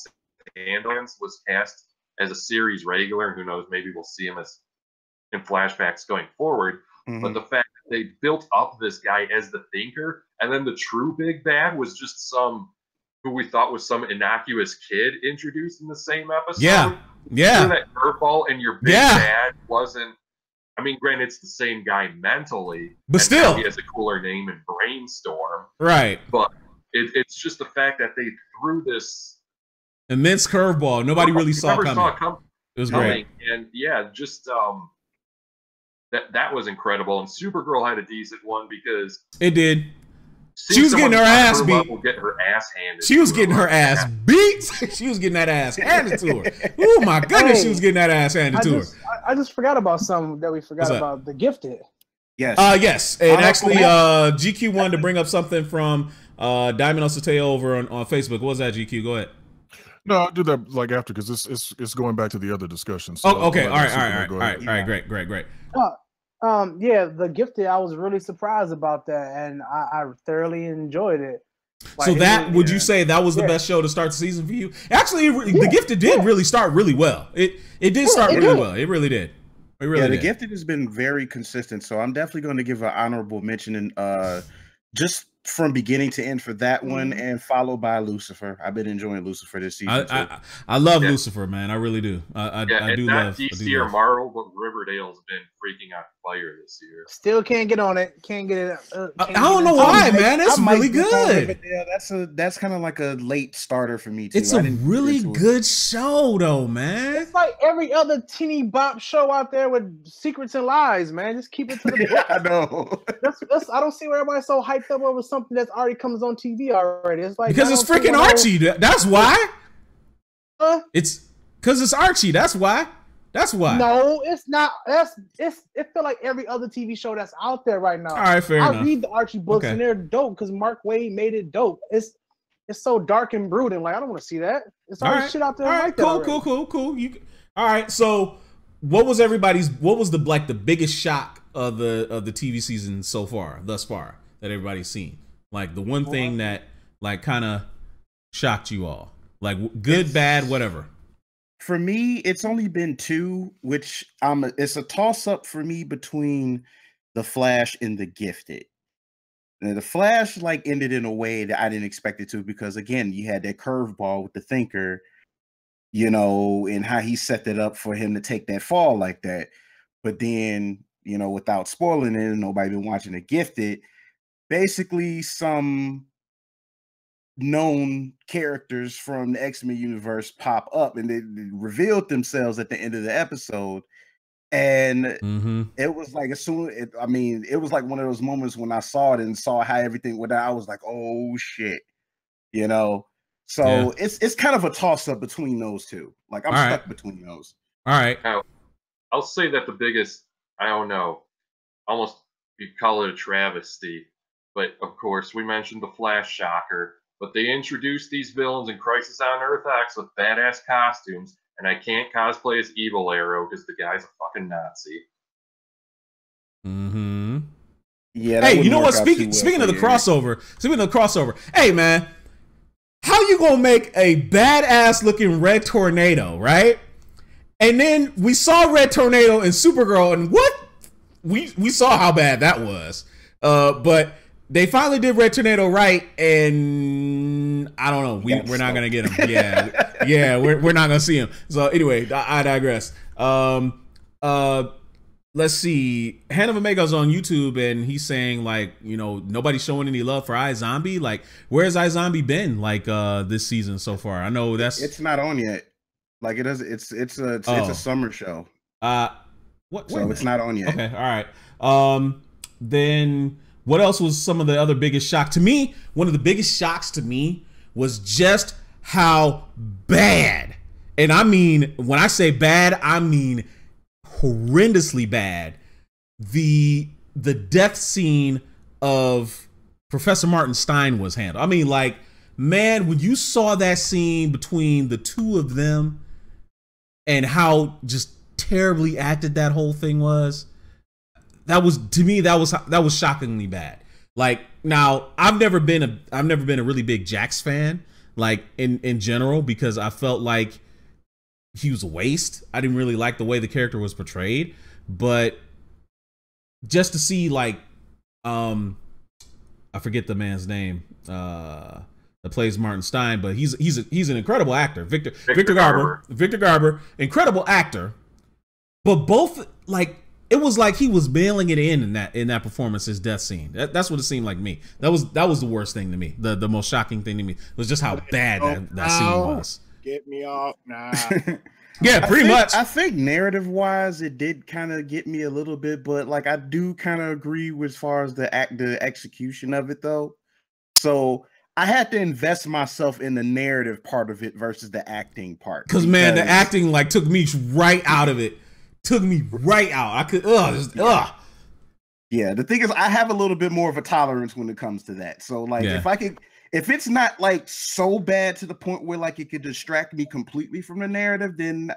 Sandlands was cast as a series regular, who knows, maybe we'll see him as in flashbacks going forward. But the fact that they built up this guy as the Thinker, and then the true big bad was just some who we thought was some innocuous kid introduced in the same episode. Yeah. That curveball, and your big bad wasn't. I mean, granted, it's the same guy mentally, but still, he has a cooler name in Brainstorm, right? But it's just the fact that they threw this immense curveball nobody really saw coming. It was great, and just that was incredible. And Supergirl had a decent one, because it did. She was getting her ass beat. Getting her ass handed. She was getting her ass beat. She was getting that ass handed to her. Oh my goodness, she was getting that ass handed to her. I just forgot about something that we forgot about. The Gifted. Yes. Yes. And actually, GQ wanted to bring up something from Diamond Osateo over on Facebook. What was that, GQ? Go ahead. No, I'll do that like after, because it's going back to the other discussion. So okay. All right. Great. Yeah, The Gifted, I was really surprised about that, and I thoroughly enjoyed it. Like, so that would you say that was the best show to start the season for you? Actually, The Gifted did really start really well. It did start really well. It really did. It really did. The Gifted has been very consistent, so I'm definitely going to give an honorable mention. And just from beginning to end for that one, Mhm. and followed by Lucifer. I've been enjoying Lucifer this season too. I love Yeah. Lucifer, man. I really do. I and do not love DC or Marvel, but Riverdale's been freaking on fire this year. Still can't get on it. Can't get it. I don't know why, man. It's I might really dip on good. Riverdale. That's kind of like a late starter for me too. It's a really good show, though, man. It's like every other teeny bop show out there with secrets and lies, man. Just keep it to the book. Yeah, I know. That's I don't see why everybody's so hyped up over something that's already comes on TV already. It's like Because it's freaking Archie. That's why. It's because it's Archie. That's why. That's why. No, it's not. It feel like every other TV show that's out there right now. All right, fair enough. I read the Archie books Okay. and they're dope because Mark Waid made it dope. It's so dark and brooding. Like I don't want to see that. It's all shit out there All right, like that. already. cool. All right. So, what was the biggest shock of the TV season thus far that everybody's seen? Like the one thing that like kind of shocked you all, like good, bad, whatever. For me, it's only been two, which it's a toss up for me between The Flash and The Gifted. Now, The Flash like ended in a way that I didn't expect it to, because again, you had that curveball with the Thinker, you know, and how he set that up for him to take that fall like that. But then, you know, without spoiling it, and nobody been watching The Gifted, basically some known characters from the X-Men universe pop up, and they revealed themselves at the end of the episode. And it was like it was like one of those moments when I saw it and saw how everything went out. I was like, oh shit, you know. So it's kind of a toss up between those two. Like I'm stuck between those. All right. Now, I'll say that the biggest, I don't know, almost you call it a travesty, but of course we mentioned the Flash shocker. But they introduced these villains in Crisis on Earth X with badass costumes, and I can't cosplay as Evil Arrow because the guy's a fucking Nazi. Yeah. Hey, you know what? Speaking of the crossover, hey man, how you gonna make a badass looking Red Tornado, right? And then we saw Red Tornado in Supergirl, and what we saw how bad that was. But they finally did Red Tornado right, and I don't know. We're not gonna get him. Yeah, we're not gonna see him. So anyway, I digress. Let's see. Hand of Omega's on YouTube, and he's saying like, you know, nobody's showing any love for iZombie. Like, where's iZombie been like this season so far? I know it's not on yet. Like it does. It's a summer show. What? So it's not on yet. Okay. All right. Then. What else was some of the other biggest shock to me? One of the biggest shocks to me was just how bad, and I mean, when I say bad, I mean horrendously bad, the death scene of Professor Martin Stein was handled. I mean, like, man, when you saw that scene between the two of them and how just terribly acted that whole thing was, that was, to me, that was shockingly bad. Like, now I've never been a really big Jax fan, like in general, because I felt like he was a waste. I didn't really like the way the character was portrayed, but just to see like, I forget the man's name, that plays Martin Stein, but he's an incredible actor. Victor Garber, incredible actor. But both, like, it was like he was mailing it in that performance, his death scene. That's what it seemed like to me. That was the worst thing to me. The most shocking thing to me was just how bad that scene was. Get me off now. Yeah, pretty much. I think narrative wise, it did kind of get me a little bit, but like I do kind of agree with as far as the execution of it though. So I had to invest myself in the narrative part of it versus the acting part. Because man, the acting like took me right out of it. Took me right out. I could Yeah, the thing is, I have a little bit more of a tolerance when it comes to that. So like, if it's not like so bad to the point where like it could distract me completely from the narrative, then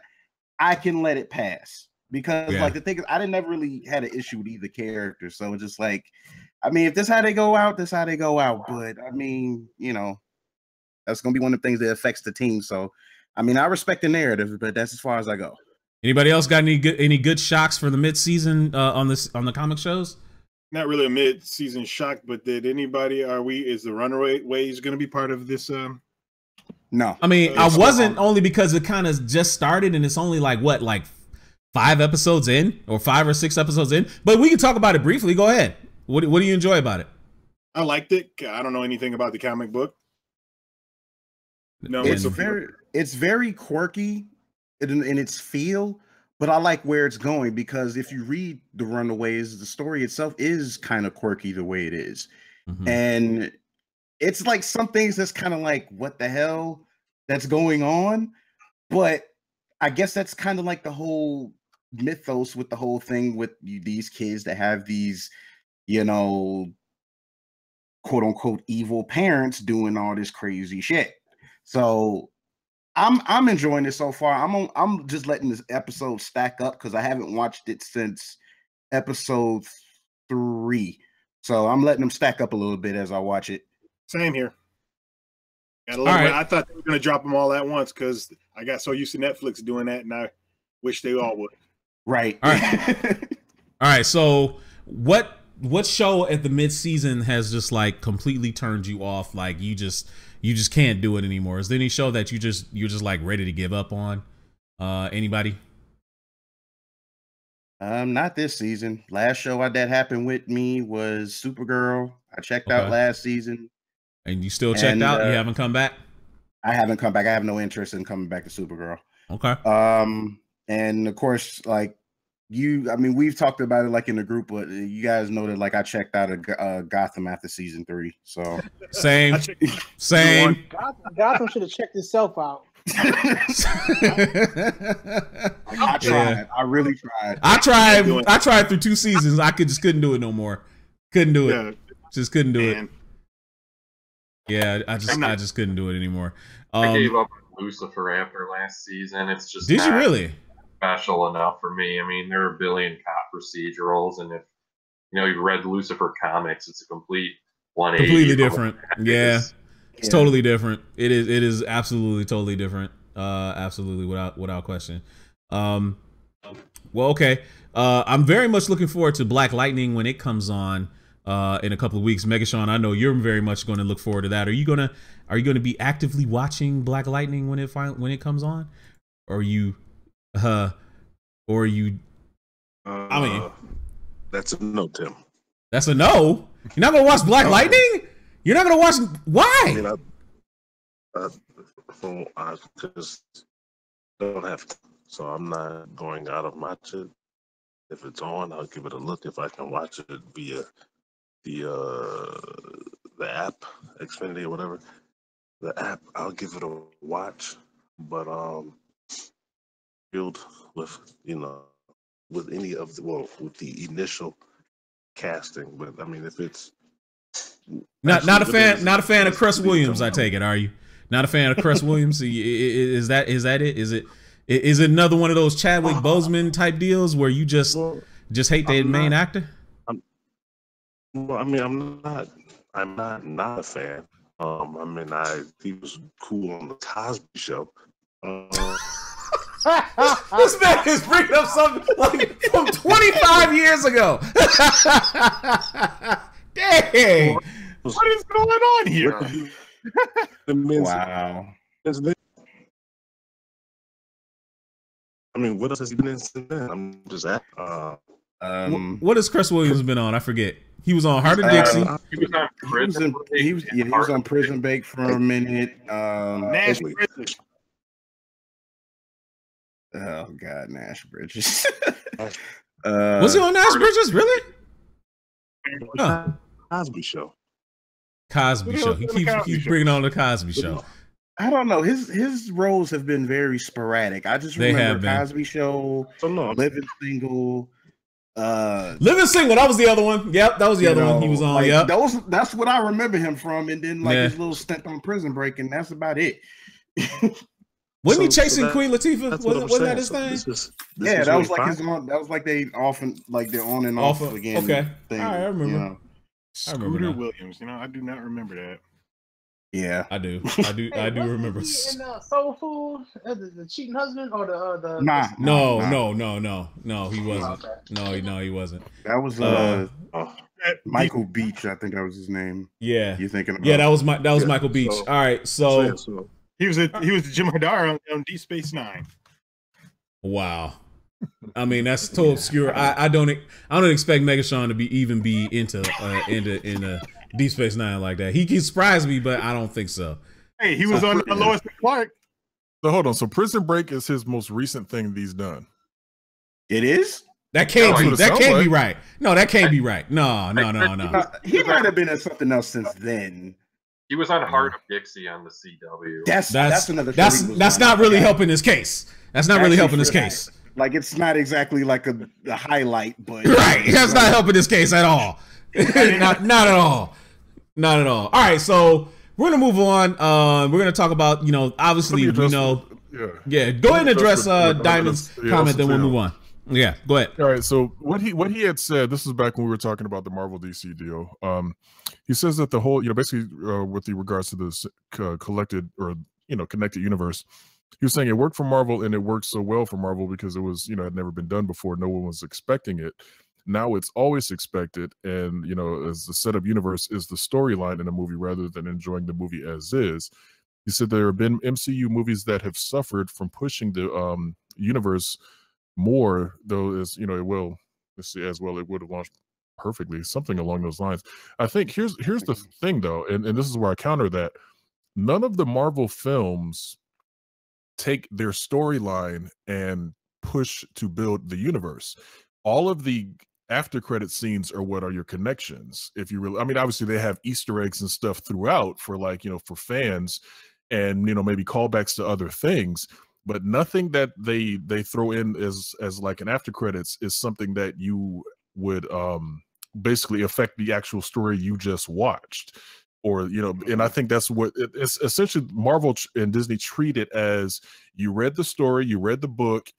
I can let it pass. Because like the thing is, I never really had an issue with either character. So it's just like, I mean, if this how they go out, this how they go out. But I mean, you know, that's gonna be one of the things that affects the team. So I mean, I respect the narrative, but that's as far as I go. Anybody else got any good shocks for the mid-season on the comic shows? not really a mid-season shock, but is the Runaways going to be part of this? No. I mean, I wasn't, only because it kind of just started and it's only like 5 episodes in, or 5 or 6 episodes in. But we can talk about it briefly. Go ahead. What do you enjoy about it? I liked it. I don't know anything about the comic book. No, it's very quirky in its feel, but I like where it's going, because if you read The Runaways, the story itself is kind of quirky the way it is. Mm-hmm. And it's like some things that's kind of like, what the hell that's going on? But I guess that's kind of like the whole mythos with the whole thing with these kids that have these, quote unquote evil parents doing all this crazy shit. So I'm enjoying it so far. I'm just letting this episode stack up because I haven't watched it since episode 3. So I'm letting them stack up a little bit as I watch it. Same here. I thought they were going to drop them all at once because I got so used to Netflix doing that, and I wish they all would. Right. All right. All right. So what show at the mid-season has just like completely turned you off? Like you just can't do it anymore. Is there any show that you're just like ready to give up on? Anybody? Not this season. Last show that happened with me was Supergirl. I checked out last season. And you still checked out? You haven't come back? I haven't come back. I have no interest in coming back to Supergirl. Okay. And of course, like we've talked about it like in the group, but you guys know that like I checked out of Gotham after season 3. So same. Gotham should have checked itself out. I tried. I really tried. I tried through 2 seasons. I couldn't do it no more. Couldn't do it. Just couldn't do it. Yeah, I just couldn't do it anymore. I gave up on Lucifer after last season. It's just did you really? Special enough for me. I mean, there are a billion cop procedurals, and if you've read Lucifer comics, it's a complete 180. Completely different. Yeah. It's totally different. It is absolutely totally different. Absolutely without question. Well, okay. I'm very much looking forward to Black Lightning when it comes on in a couple of weeks. Megashawn, I know you're very much going to look forward to that. Are you gonna be actively watching Black Lightning when it comes on? Or are you I mean, that's a no, Tim. That's a no. You're not gonna watch Black Lightning? You're not gonna watch? Why? I just don't have to, so I'm not going out of my shit. If it's on, I'll give it a look. If I can watch it via the app, Xfinity or whatever, the app, I'll give it a watch. But with with any of with the initial casting. But I mean, if it's not a fan of Chris Williams, I take it. Are you not a fan of Chris Williams? Is that it? Is it another one of those Chadwick Boseman type deals where you just hate the main actor? I'm not a fan. He was cool on the Cosby Show. This man is bringing up something like from 25 years ago. Dang. What is going on here? Wow. I mean, what else has he been in since then? I'm just at. What has Chris Williams been on? I forget. He was on Heart of Dixie. He was on Prison. He was on Prison Break for a minute. Nash Bridges. Oh God, Nash Bridges. Was he on Nash Bridges? Really? Huh. Cosby Show. Cosby Show. He keeps bringing on the Cosby Show. I don't know. His roles have been very sporadic. I just remember Cosby Show, Living Single. Living Single, that was the other one. Yep, that was the other one he was on. Like, yep. That's what I remember him from, and then his little stint on Prison Break, and that's about it. Wasn't he chasing Queen Latifah? Wasn't that his thing? That was like his on. That was like they often like they're on and off again. Okay, thing, all right, I remember. Scooter Williams. I do not remember that. Yeah, I do. I do remember. In Soul Food, the cheating husband, or the No, he wasn't. Okay. No, he wasn't. That was Michael Beach, I think that was his name. Yeah, You thinking about? yeah, that was Yeah, Michael Beach. so- All right, so So He was Jim Hadar on Deep Space Nine. wow. I mean, that's too obscure. I don't expect Megatron to be into Deep Space Nine like that. He surprised me, but I don't think so. Hey, he was on Lois and Clark. So hold on. So Prison Break is his most recent thing that he's done. It is. That can't That's be. what it That sounds can't like. be right. No, that can't be right. No. He might have been in something else since then. He was on Heart of Dixie on the CW. That's another. That's not really helping his case. That's not really helping his case. Like, it's not exactly like a highlight, but Right. That's not helping this case at all. not at all. Not at all. All right, so we're gonna move on. We're gonna talk about, obviously we know. Yeah. Go ahead and address Diamond's comment, then we'll move on. Yeah, go ahead. All right. So what he had said, this is back when we were talking about the Marvel DC deal. He says that the whole, basically with regards to this connected universe, he was saying it worked for Marvel and it worked so well for Marvel because it was, had never been done before. No one was expecting it. Now it's always expected. And, as the setup universe is the storyline in a movie rather than enjoying the movie as is. He said there have been MCU movies that have suffered from pushing the universe more, though, as it will, let's see, as well, it would have launched perfectly, something along those lines. I think here's the thing, though, and this is where I counter that. None of the Marvel films take their storyline and push to build the universe. All of the after credit scenes are what are your connections. If you really, I mean, obviously they have Easter eggs and stuff throughout for for fans, and maybe callbacks to other things. But nothing that they throw in as like an after credits is something that you would basically affect the actual story you just watched, or and I think that's what it's essentially. Marvel and Disney treat it as you read the story, you read the book,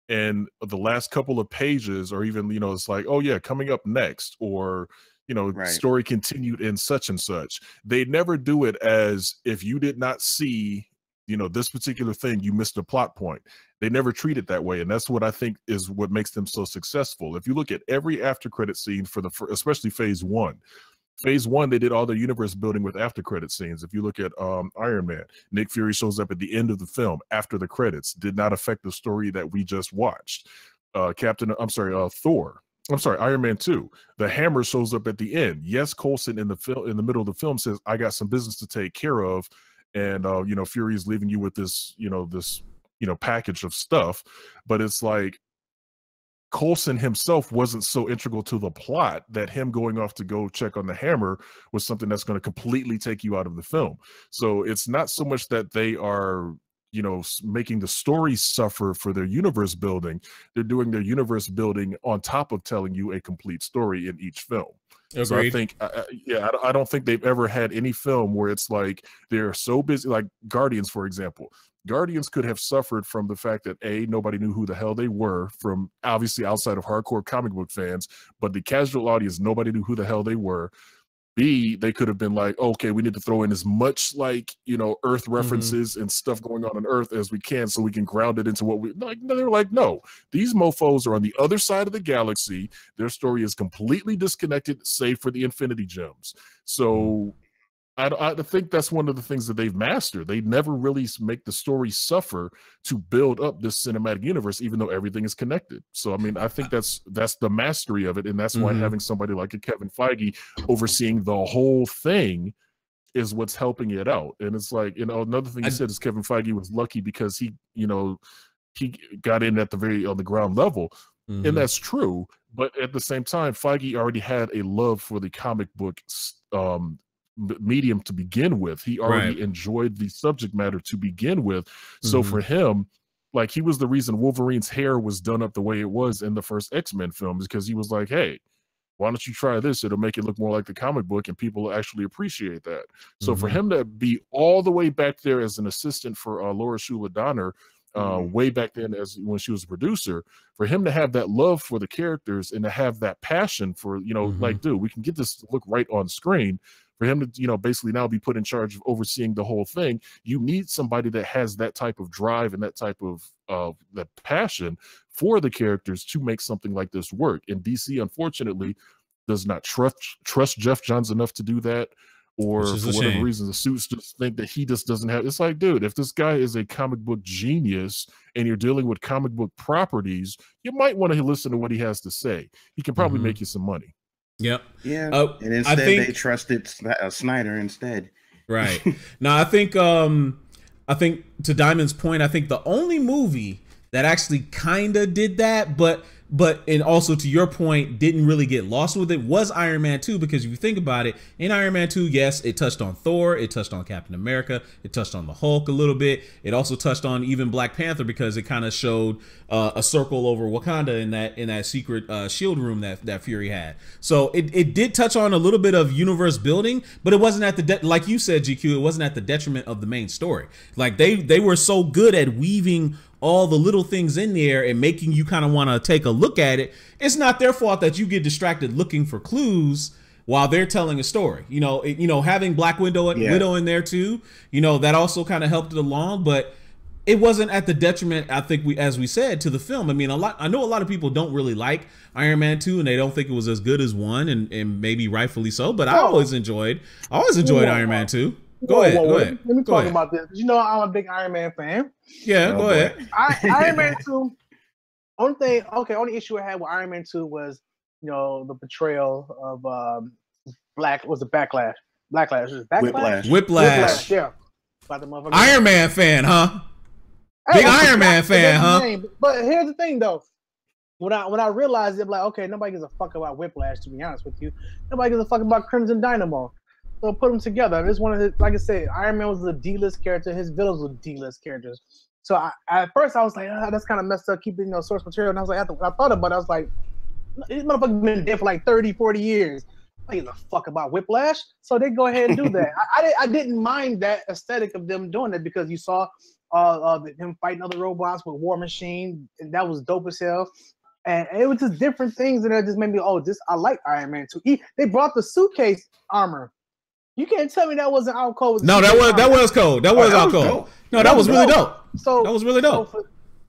and the last couple of pages, or even it's like, oh yeah, coming up next, or story continued in such and such. They never do it as if you did not see this particular thing, you missed a plot point. They never treat it that way, and that's what I think is what makes them so successful. If you look at every after credit scene for especially phase one, they did all the universe building with after credit scenes. If you look at Iron Man, Nick Fury shows up at the end of the film after the credits, did not affect the story that we just watched. Thor. I'm sorry, Iron Man 2. The hammer shows up at the end. Yes, Coulson in the middle of the film says, I got some business to take care of. And Fury is leaving you with this, package of stuff. But it's like Coulson himself wasn't so integral to the plot that him going off to go check on the hammer was something that's going to completely take you out of the film. So it's not so much that they are making the story suffer for their universe building. They're doing their universe building on top of telling you a complete story in each film. Agreed. So I think, I don't think they've ever had any film where it's like they're so busy, like Guardians, for example. Guardians could have suffered from the fact that nobody knew who the hell they were, from obviously outside of hardcore comic book fans, but the casual audience, nobody knew who the hell they were. B, they could have been like, okay, we need to throw in as much Earth references and stuff going on Earth as we can so we can ground it into what we like. They're like, no, these mofos are on the other side of the galaxy. Their story is completely disconnected, save for the Infinity Gems. So I think that's one of the things that they've mastered. They never really make the story suffer to build up this cinematic universe, even though everything is connected. So, I mean, I think that's the mastery of it. And that's why having somebody like a Kevin Feige overseeing the whole thing is what's helping it out. And it's like, another thing he said is Kevin Feige was lucky because he got in at on the ground level. And that's true. But at the same time, Feige already had a love for the comic book medium to begin with. He already enjoyed the subject matter to begin with. So for him, like, he was the reason Wolverine's hair was done up the way it was in the first X-Men films, because he was like, hey, why don't you try this? It'll make it look more like the comic book and people will actually appreciate that. So for him to be all the way back there as an assistant for Laura Shula Donner, way back then as when she was a producer, for him to have that love for the characters and to have that passion for, like, dude, we can get this to look right on screen. For him to, basically now be put in charge of overseeing the whole thing, you need somebody that has that type of drive and that type of that passion for the characters to make something like this work. And DC, unfortunately, does not trust Jeff Johns enough to do that, or for whatever reason, the suits just think that he just doesn't have. It's like, dude, if this guy is a comic book genius and you're dealing with comic book properties, you might want to listen to what he has to say. He can probably make you some money. Yep. Yeah. And instead, they trusted Snyder instead. Right. Now, I think to Diamond's point, I think the only movie that actually kind of did that, but and also to your point, didn't really get lost with it, was Iron Man 2, because if you think about it, in Iron Man 2, yes, it touched on Thor, it touched on Captain America, it touched on the Hulk a little bit, it also touched on even Black Panther, because it kind of showed a circle over Wakanda in that secret shield room that Fury had. So it did touch on a little bit of universe building, but it wasn't at the like you said, GQ, it wasn't at the detriment of the main story. Like they were so good at weaving all the little things in there and making you kind of want to take a look at it. It's not their fault that you get distracted looking for clues while they're telling a story. Having Black Widow in there too, that also kind of helped it along, but it wasn't at the detriment, I think, as we said, to the film. I mean, I know a lot of people don't really like Iron Man 2 and they don't think it was as good as 1, and maybe rightfully so, but I always enjoyed Iron Man 2. Go ahead. Let me talk about this. I'm a big Iron Man fan. Yeah, go ahead. Iron Man 2. Only issue I had with Iron Man 2 was, the portrayal of Backlash. Whiplash. Yeah. Iron Man fan, huh? Big Iron Man fan, huh? But here's the thing, though. When I realized it, like, okay, nobody gives a fuck about Whiplash. To be honest with you, nobody gives a fuck about Crimson Dynamo. So put them together. This one of his, like I said, Iron Man was a D-list character. His villains were D-list characters. So at first I was like, that's kind of messed up, keeping source material. And I was like, I thought about it, I was like, these motherfuckers been dead for like 30, 40 years. I don't give a fuck about Whiplash. So they go ahead and do that. I didn't mind that aesthetic of them doing it, because you saw him fighting other robots with War Machine, and that was dope as hell. And it was just different things that just made me, I like Iron Man 2. They brought the suitcase armor. You can't tell me that wasn't out cold. No, that was cold. That was out cold. No, that was really dope. So that was really dope.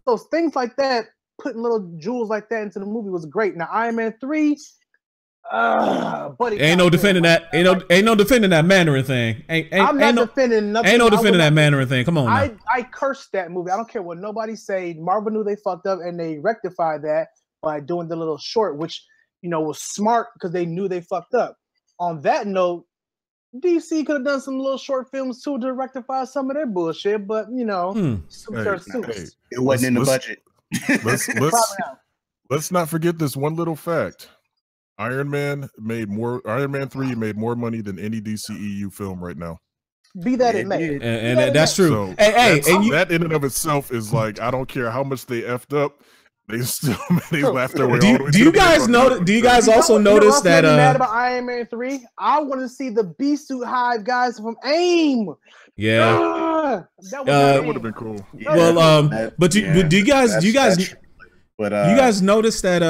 So things like that, putting little jewels like that into the movie was great. Now Iron Man 3, buddy, ain't no defending that. Ain't no defending that Mandarin thing. I'm not defending nothing. Ain't no defending that Mandarin thing. Come on. I cursed that movie. I don't care what nobody say. Marvel knew they fucked up, and they rectified that by doing the little short, which was smart because they knew they fucked up. On that note, DC could have done some little short films too to rectify some of their bullshit, but suits are suits. It wasn't in the budget. Let's not forget this one little fact. Iron Man 3 made more money than any DCEU film right now. Be that it may. And that's true. So that in and of itself is like, I don't care how much they effed up, they still laughed their way all the way. Do you guys know? Do you guys also notice that? Mad about Iron Man 3. I want to see the Beast Suit Hive guys from AIM. Yeah, that would have been cool. Well, but do you guys notice that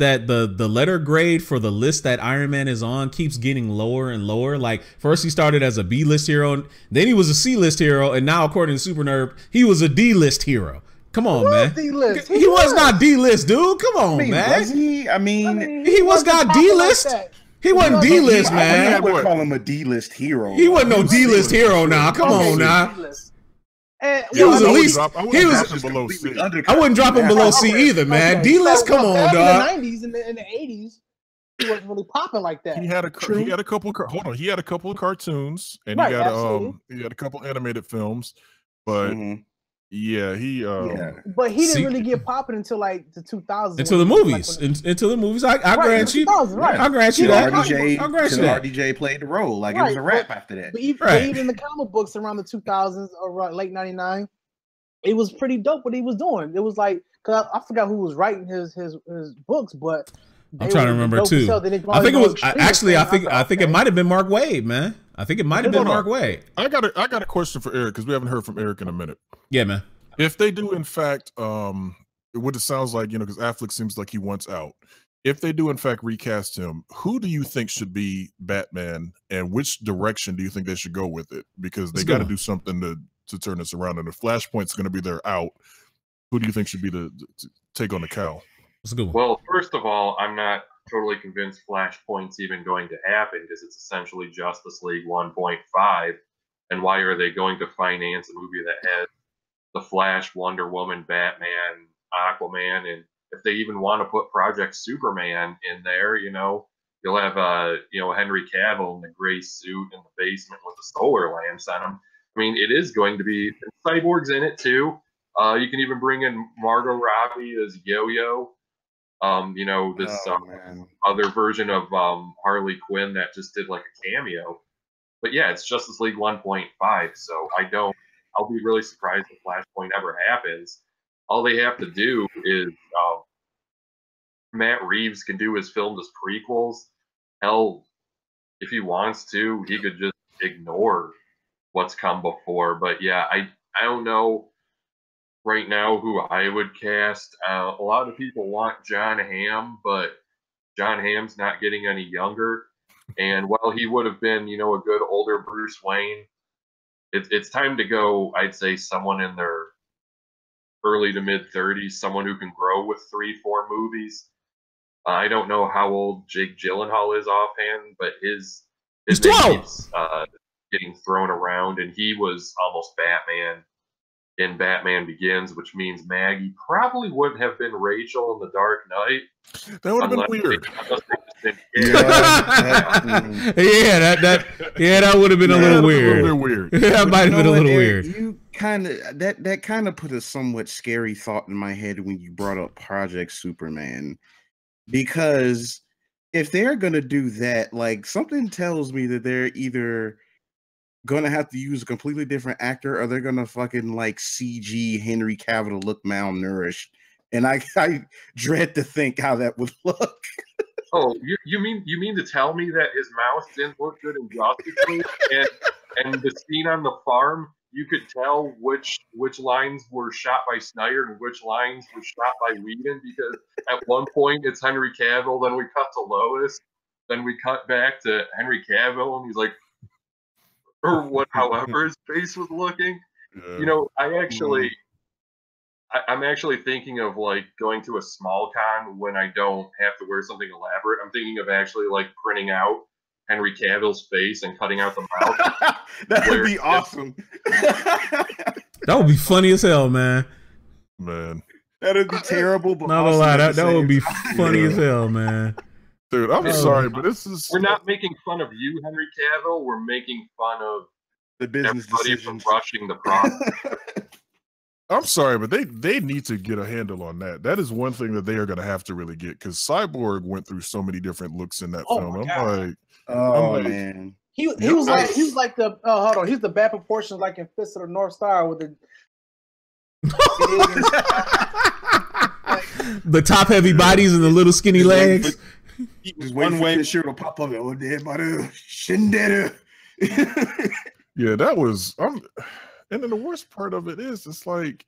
that the letter grade for the list that Iron Man is on keeps getting lower and lower? Like first he started as a B-list hero, then he was a C-list hero, and now according to Super Nerd, he was a D-list hero. Come on, man. D-list. He was not D-list, dude. Come on, man. Was he? I mean, he was not D-list. He wasn't D-list, man. I would call him a D-list hero. He wasn't no D-list hero now. Come on now. He was at least. He was below C. I wouldn't drop him below C either, man. D-list, come on, dog. In the 90s and in the 80s, he wasn't really popping like that. He had a couple of cartoons, and he had a couple animated films, but. But he didn't really get popping until like the 2000s. Until the movies. Until the movies. I grant you. Right. I grant you that. RDJ played the role. Like it was a rap after that. But even in the comic books around the 2000s or late 99, it was pretty dope what he was doing. It was like, cause I forgot who was writing his books, but I'm trying to remember too. I think it was I think it might have been Mark Waid, man. I think it might have been Mark Waid. I got a question for Eric because we haven't heard from Eric in a minute. Yeah, man. If they do, in fact, what it sounds like, because Affleck seems like he wants out. If they do, in fact, recast him, who do you think should be Batman, and which direction do you think they should go with it? Because they got to do something to turn this around. And if Flashpoint's going to be their out, who do you think should be to take on the cowl? That's a good one. Well, first of all, I'm not totally convinced Flashpoint's even going to happen because it's essentially Justice League 1.5. And why are they going to finance a movie that has the Flash, Wonder Woman, Batman, Aquaman, and if they even want to put Project Superman in there, you'll have Henry Cavill in the gray suit in the basement with the solar lamps on him. I mean, it is going to be Cyborg's in it too. You can even bring in Margot Robbie as Yo-Yo. This other version of Harley Quinn that just did like a cameo. But yeah, it's Justice League 1.5. So I'll be really surprised if Flashpoint ever happens. All they have to do is Matt Reeves can do his filmed as prequels. Hell, if he wants to, he could just ignore what's come before. But yeah, I don't know right now who I would cast. A lot of people want John Hamm, but John Hamm's not getting any younger. And while he would have been, a good older Bruce Wayne, it's time to go, I'd say, someone in their early to mid 30s, someone who can grow with 3-4 movies. I don't know how old Jake Gyllenhaal is offhand, but his name keeps getting thrown around, and he was almost Batman in Batman Begins, which means Maggie probably wouldn't have been Rachel in The Dark Knight. That would have been weird. That would have been a little weird. That might have been a little weird. You that kind of put a somewhat scary thought in my head when you brought up Project Superman, because if they're gonna do that, like, something tells me that they're either gonna have to use a completely different actor, or they're gonna fucking like CG Henry Cavill to look malnourished, and I dread to think how that would look. Oh, you mean to tell me that his mouth didn't look good in Justice League, and the scene on the farm, you could tell which lines were shot by Snyder and which lines were shot by Whedon, because at one point it's Henry Cavill, then we cut to Lois, then we cut back to Henry Cavill, and he's like, or what, however his face was looking. I'm actually thinking of like going to a small con when I don't have to wear something elaborate. I'm thinking of actually like printing out Henry Cavill's face and cutting out the mouth. That would be awesome. That would be funny as hell, man. That would be terrible, but not awesome a lie. That would be funny as hell, man. Dude, I'm sorry, but this is... We're not making fun of you, Henry Cavill. We're making fun of the business decisions. For rushing the process. I'm sorry, but they need to get a handle on that. That is one thing that they are going to have to really get, because Cyborg went through so many different looks in that film. Man. He was like the hold on, he's the bad proportions like in Fist of the North Star with the the top heavy bodies and the little skinny legs. Just one way the shirt will pop up. Oh, dead body, yeah, that was. And then the worst part of it is, it's like,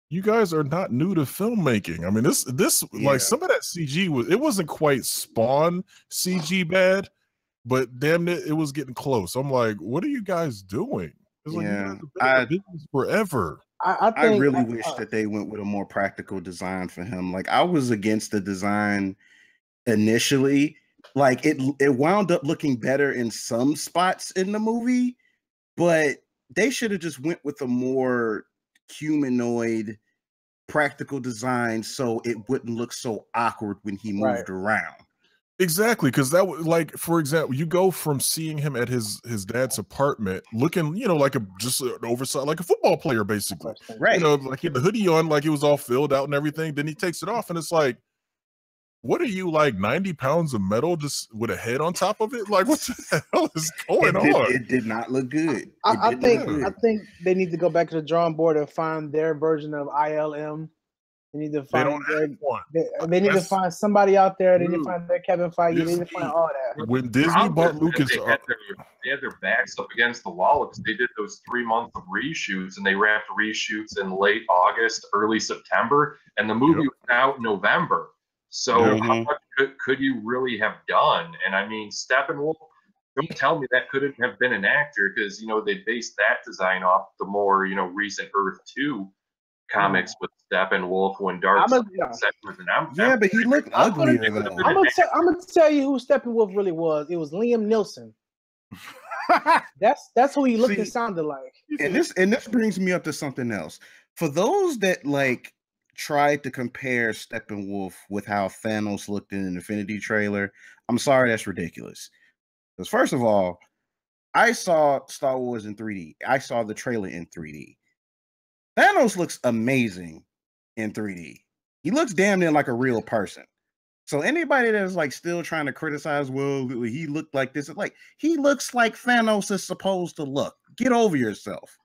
you guys are not new to filmmaking. I mean, this like, some of that CG it wasn't quite Spawn CG bad, but damn it was getting close. I'm like, what are you guys doing? It's like, you guys have been in business forever. I really wish that they went with a more practical design for him. Like, I was against the design initially. Like, it wound up looking better in some spots in the movie, but they should have just went with a more humanoid practical design so it wouldn't look so awkward when he moved around. Exactly, because that was like, for example, you go from seeing him at his dad's apartment looking, like just an oversized, like a football player, basically. Right. Like he had the hoodie on, like it was all filled out and everything. Then he takes it off, and it's like, what are you, like 90 pounds of metal just with a head on top of it? Like, what the hell is going on? It did not look good. I think they need to go back to the drawing board and find their version of ILM. They need to find they need to find somebody out there. They need to find their Kevin Feige. They need to find all that. When Disney bought Lucas, they had their backs up against the wall because they did those 3 months of reshoots, and they wrapped reshoots in late August, early September, and the movie was out in November. So how much could you really have done? And I mean, Steppenwolf, don't tell me that couldn't have been an actor, because they based that design off the more recent Earth 2 comics with Steppenwolf when Darkseid said he was an Yeah, but he looked uglier though. I'm gonna tell you who Steppenwolf really was. It was Liam Neeson. That's who he looked and sounded like. And this brings me up to something else. For those that like tried to compare Steppenwolf with how Thanos looked in an Infinity trailer, I'm sorry, that's ridiculous. Because first of all, I saw Star Wars in 3D. I saw the trailer in 3D. Thanos looks amazing in 3D. He looks damn near like a real person. So anybody that's like still trying to criticize, well, he looked like this, like he looks like Thanos is supposed to look. Get over yourself.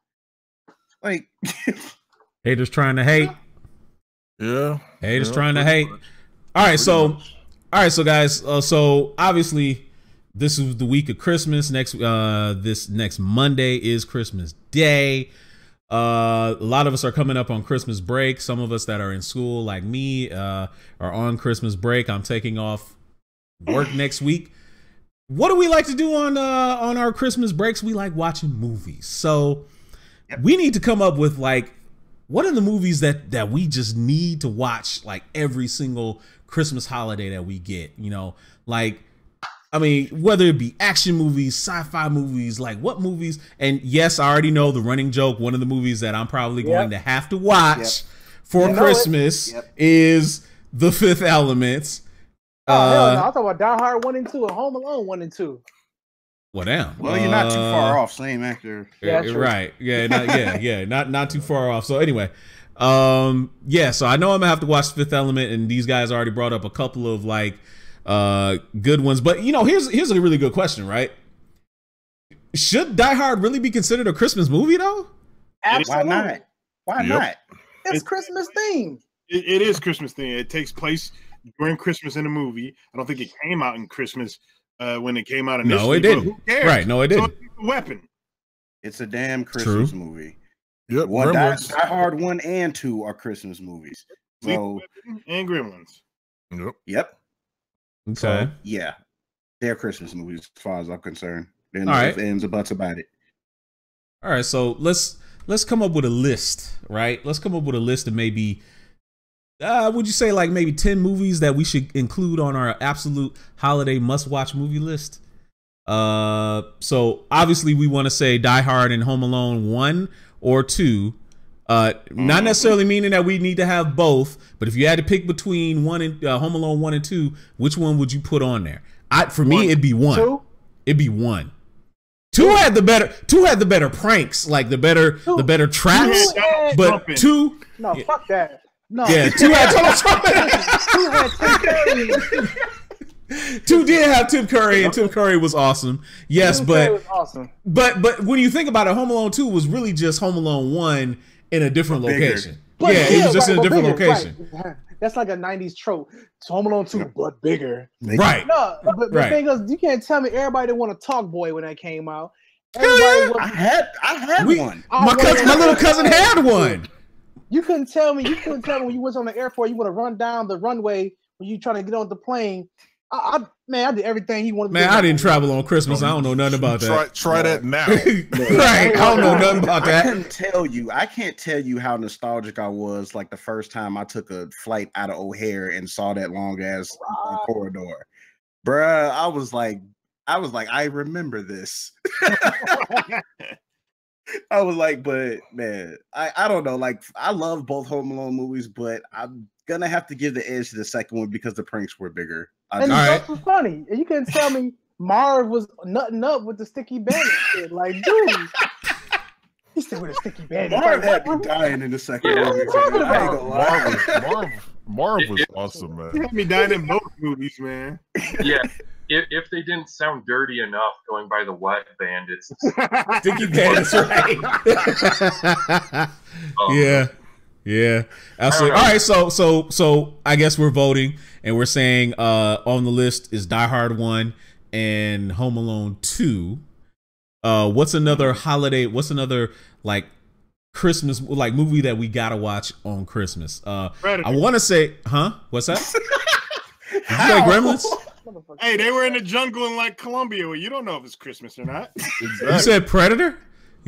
Like haters trying to hate. Yeah. Haters trying to hate. All right, so guys, so obviously this is the week of Christmas. This next Monday is Christmas Day. A lot of us are coming up on Christmas break. Some of us that are in school, like me, are on Christmas break. I'm taking off work next week. What do we like to do on our Christmas breaks? We like watching movies. So we need to come up with like, what are the movies that we just need to watch like every single Christmas holiday that we get? You know, like, I mean, whether it be action movies, sci-fi movies, like what movies? And yes, I already know the running joke. One of the movies that I'm probably going to have to watch for Christmas is The Fifth Element. Hell no, I thought about Die Hard 1 and 2 and Home Alone 1 and 2. Well, damn. Well, you're not too far off. Same actor. Yeah, right. Yeah, not too far off. So anyway, yeah. So I know I'm gonna have to watch Fifth Element, and these guys already brought up a couple of like good ones. But you know, here's a really good question, right? Should Die Hard really be considered a Christmas movie though? Absolutely. Why not? Why not? It's Christmas themed. It is Christmas themed. It takes place during Christmas in the movie. I don't think it came out in Christmas. When it came out initially. No, it didn't. Who cares? Right, no, it didn't. So it's a weapon. It's a damn Christmas movie. Yep. Die Hard 1 and 2 are Christmas movies. So and Gremlins. Yep. Okay. So, yeah, they're Christmas movies as far as I'm concerned. There's no right. ifs, ands, or buts about it. All right, so let's come up with a list, right? Let's come up with a list of maybe would you say like maybe 10 movies that we should include on our absolute holiday must-watch movie list? So obviously we want to say Die Hard and Home Alone 1 or 2. Not necessarily meaning that we need to have both, but if you had to pick between Home Alone 1 and 2, which one would you put on there? For me, it'd be 1. 2? It'd be 1. 2 had the better pranks, like the better traps, but 2. No, fuck that. No. Yeah, 2 had Donald Trump. 2 had Tim Curry. 2 did have Tim Curry, and Tim Curry was awesome. Yes, Tim but Curry was awesome. but when you think about it, Home Alone 2 was really just Home Alone 1 in a different location. But it was just in a different bigger, location. Right. That's like a 90s trope. It's Home Alone 2, but bigger. Right. No, but the thing is, you can't tell me everybody didn't want a Talk Boy when that came out. I had one. My little cousin had one. You couldn't tell me when you was on the airport, you would have run down the runway when you trying to get on the plane. I did everything he wanted to do. Man, I didn't travel on Christmas. I don't know nothing about that. Try that now. Right. I don't know nothing about that. I can't tell you how nostalgic I was like the first time I took a flight out of O'Hare and saw that long ass corridor. Bruh, I was like, I remember this. I was like, but man, I don't know. Like, I love both Home Alone movies, but I'm gonna have to give the edge to the second one because the pranks were bigger. And the jokes were funny. And you couldn't tell me Marv was nutting up with the sticky bandit shit. Like, dude, he's still with a sticky bandit. Marv had me dying in the second one. What are you talking about? Marv was awesome, man. You had me dying in both movies, man. Yeah. If they didn't sound dirty enough going by the Wet Bandits. Sticky Bandits, right? Yeah. Absolutely. All right, so I guess we're voting and we're saying on the list is Die Hard 1 and Home Alone 2. What's another like Christmas like movie that we gotta watch on Christmas? I want to say, what's that? Did you say Gremlins? Hey, they were in the jungle in like Colombia. Well, you don't know if it's Christmas or not. Exactly. You said Predator?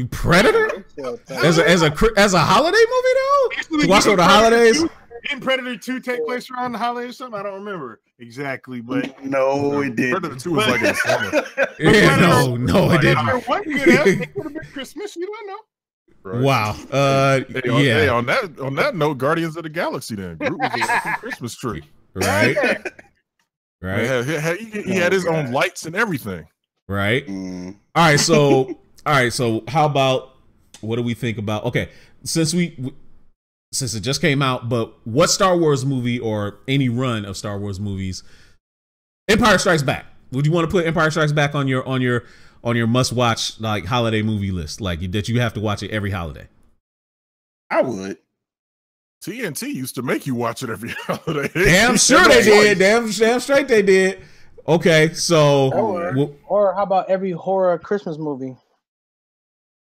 Predator? As a holiday movie though? To watch over the holidays? Didn't Predator 2 take place around the holidays or something? I don't remember exactly, but no, it didn't. Predator 2 was like in the summer. Yeah, no, it didn't. It could have been Christmas. You don't know. Right. Wow. Hey, on that note, Guardians of the Galaxy then. Groot was a walking Christmas tree. Right. Right. He had his own lights and everything. Right. All right. So how about what do we think about? Okay, since it just came out, but what Star Wars movie or any run of Star Wars movies? Empire Strikes Back. Would you want to put Empire Strikes Back on your must watch like holiday movie list, like that you have to watch it every holiday? I would. TNT used to make you watch it every holiday. Damn sure they did. Damn straight they did. Okay, so or how about every horror Christmas movie?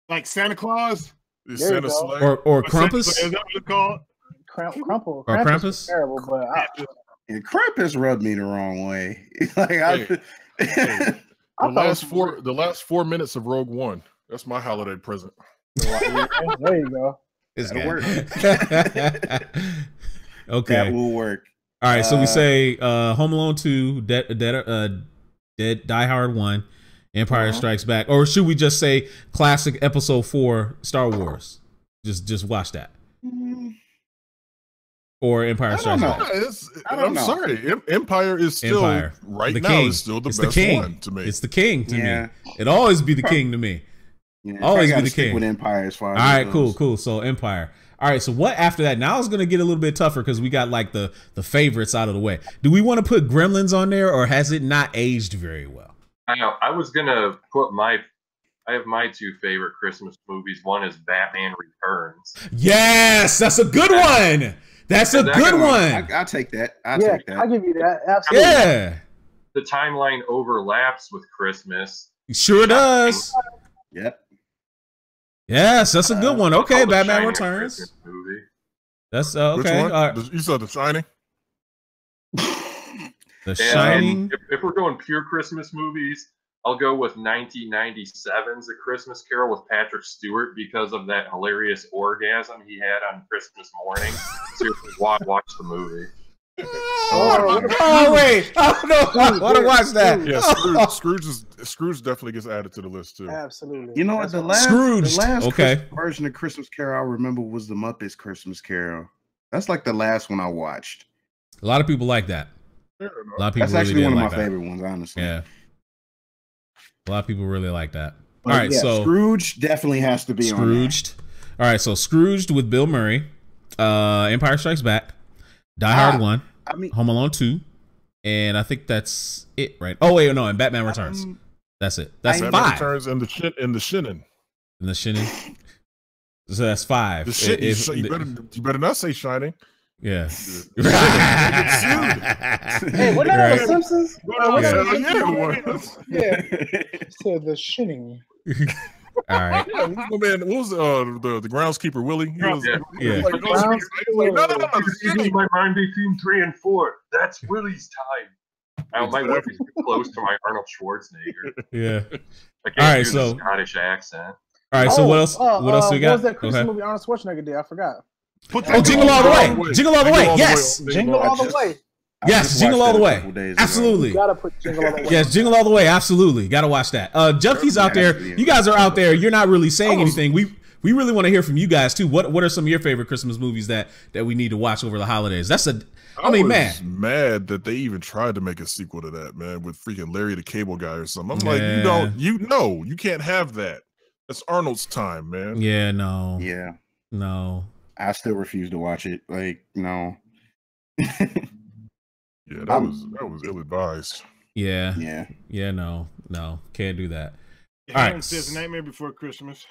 Like Santa Claus? Santa Slay. Or Krampus? Is that what it's called? Crumple. Or Krampus? Terrible, but and Krampus rubbed me the wrong way. Like the last 4 minutes of Rogue One. That's my holiday present. There you go. That'll work. Okay, that will work. All right, so we say Home Alone 2, Die Hard 1, Empire Strikes Back, or should we just say classic Episode 4 Star Wars? Just watch that. Or Empire Strikes Back. I'm sorry, Empire is still right the now king. is still the It's best the king. one to me. It's the king to me. It'll always be the king to me. Yeah, always be the king. With Empire as far as all right, cool. So Empire. All right, so what after that? Now it's gonna get a little bit tougher because we got like the favorites out of the way. Do we want to put Gremlins on there, or has it not aged very well? I know. I was gonna put I have my two favorite Christmas movies. One is Batman Returns. Yes, that's a good one. That's a good one. I'll take that. I'll take that. I'll give you that. Absolutely. Yeah. The timeline overlaps with Christmas. Sure does. Yep. Yes, that's a good one. Okay, Batman Shining Returns. Movie. That's okay. Which one? You saw The Shining? The Shining. If we're going pure Christmas movies, I'll go with 1997's A Christmas Carol with Patrick Stewart because of that hilarious orgasm he had on Christmas morning. Seriously, watch the movie. Oh wait! Oh no! I want to watch that. Yeah, Scrooge definitely gets added to the list too. Absolutely. You know what? The last version of Christmas Carol I remember was the Muppets Christmas Carol. That's like the last one I watched. A lot of people like that. A lot of people. That's actually one of my that. favorite ones, honestly. Yeah. A lot of people really like that. But all right, yeah, so Scrooge definitely has to be Scrooged. All right, so Scrooged with Bill Murray, Empire Strikes Back, Die Hard 1, Home Alone 2, and I think that's it, right? Oh wait, no, and Batman Returns. That's it. That's Batman 5. Returns and the Shinnin. And the Shinnin. So that's 5. The shit. You better not say Shining. Yeah. Hey, what about the Simpsons? Yeah. So the Shinning. All right. Yeah, what was the groundskeeper Willie? He was, yeah. Like, no. Using my mind between 3 and 4. That's Willie's time. Now my wife is too close to my Arnold Schwarzenegger. Yeah. I can't do the Scottish accent. All right. So what else? What else we got? What was that Christmas movie Arnold Schwarzenegger did? I forgot. Jingle All the Way. Jingle All the Way. Yes. Jingle All the Way. Yes, Jingle All the Way. Absolutely. You gotta put Jingle All the Way. Yes, Jingle All the Way. Absolutely. Gotta watch that. Junkies out there, you guys are out there. You're not really saying anything. We really want to hear from you guys too. What are some of your favorite Christmas movies that we need to watch over the holidays? I was mad that they even tried to make a sequel to that, man, with freaking Larry the Cable Guy or something. I'm like, you can't have that. That's Arnold's time, man. Yeah, no. Yeah. No. I still refuse to watch it. Like, no. Yeah, that was ill advised. Yeah. No, can't do that. All right, says Nightmare Before Christmas.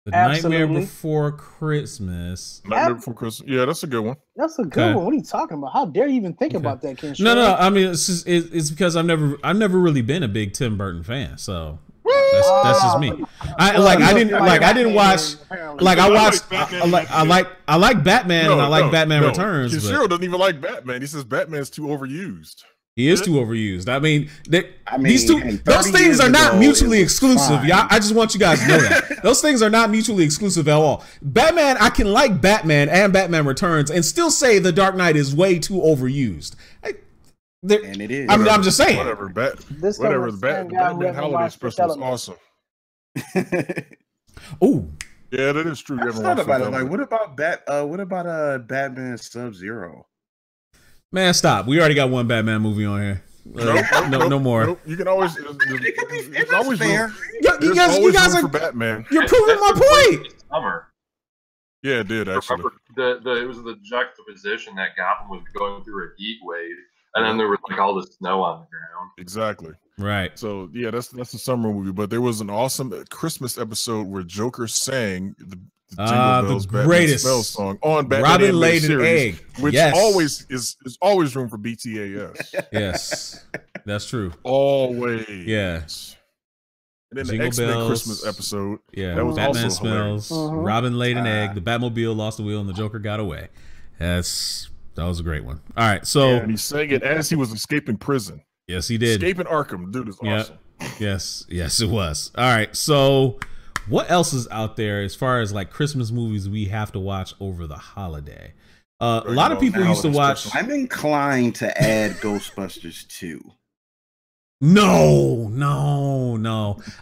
The Nightmare Before Christmas. Nightmare Before Christmas. Yeah, that's a good one. That's a good one. What are you talking about? How dare you even think about that, Ken? No. I mean, it's because I've never really been a big Tim Burton fan, so. That's just me. I like Batman and I like Batman Returns. Cheryl doesn't even like Batman. He says Batman's too overused. He is too overused. I mean, these hey, two, those things are not mutually exclusive. Y'all, I just want you guys to know that those things are not mutually exclusive at all. Batman, I can like Batman and Batman Returns and still say The Dark Knight is way too overused. And it is. I'm just saying. Whatever. This Whatever. the Batman Holiday Special was awesome. Oh. Yeah, that is true. I thought about it. Like, what about Batman Sub-Zero? Man, stop. We already got one Batman movie on here. No more. Nope. You can always. It's always fair. You guys are for Batman. You're proving my point. Summer. Yeah, it did actually. Remember, it was the juxtaposition that Gotham was going through a heat wave, and then there was like all the snow on the ground. Exactly. Right. So yeah, that's a summer movie. But there was an awesome Christmas episode where Joker sang the Jingle Bells, the greatest Batman song on Batman Robin laid an series, egg, which always is always room for BTAS. Yes, that's true. Always. Yeah. And then Jingle the X-Men Bells, Christmas episode. Yeah, that was Batman also smells. hilarious. Robin laid an egg. The Batmobile lost the wheel, and the Joker got away. That was a great one. All right, so and he sang it as he was escaping prison. Yes, he did. Escaping Arkham, dude, is awesome. Yes, it was. All right, so what else is out there as far as like Christmas movies we have to watch over the holiday? A lot of people used to watch. I'm inclined to add Ghostbusters 2. No.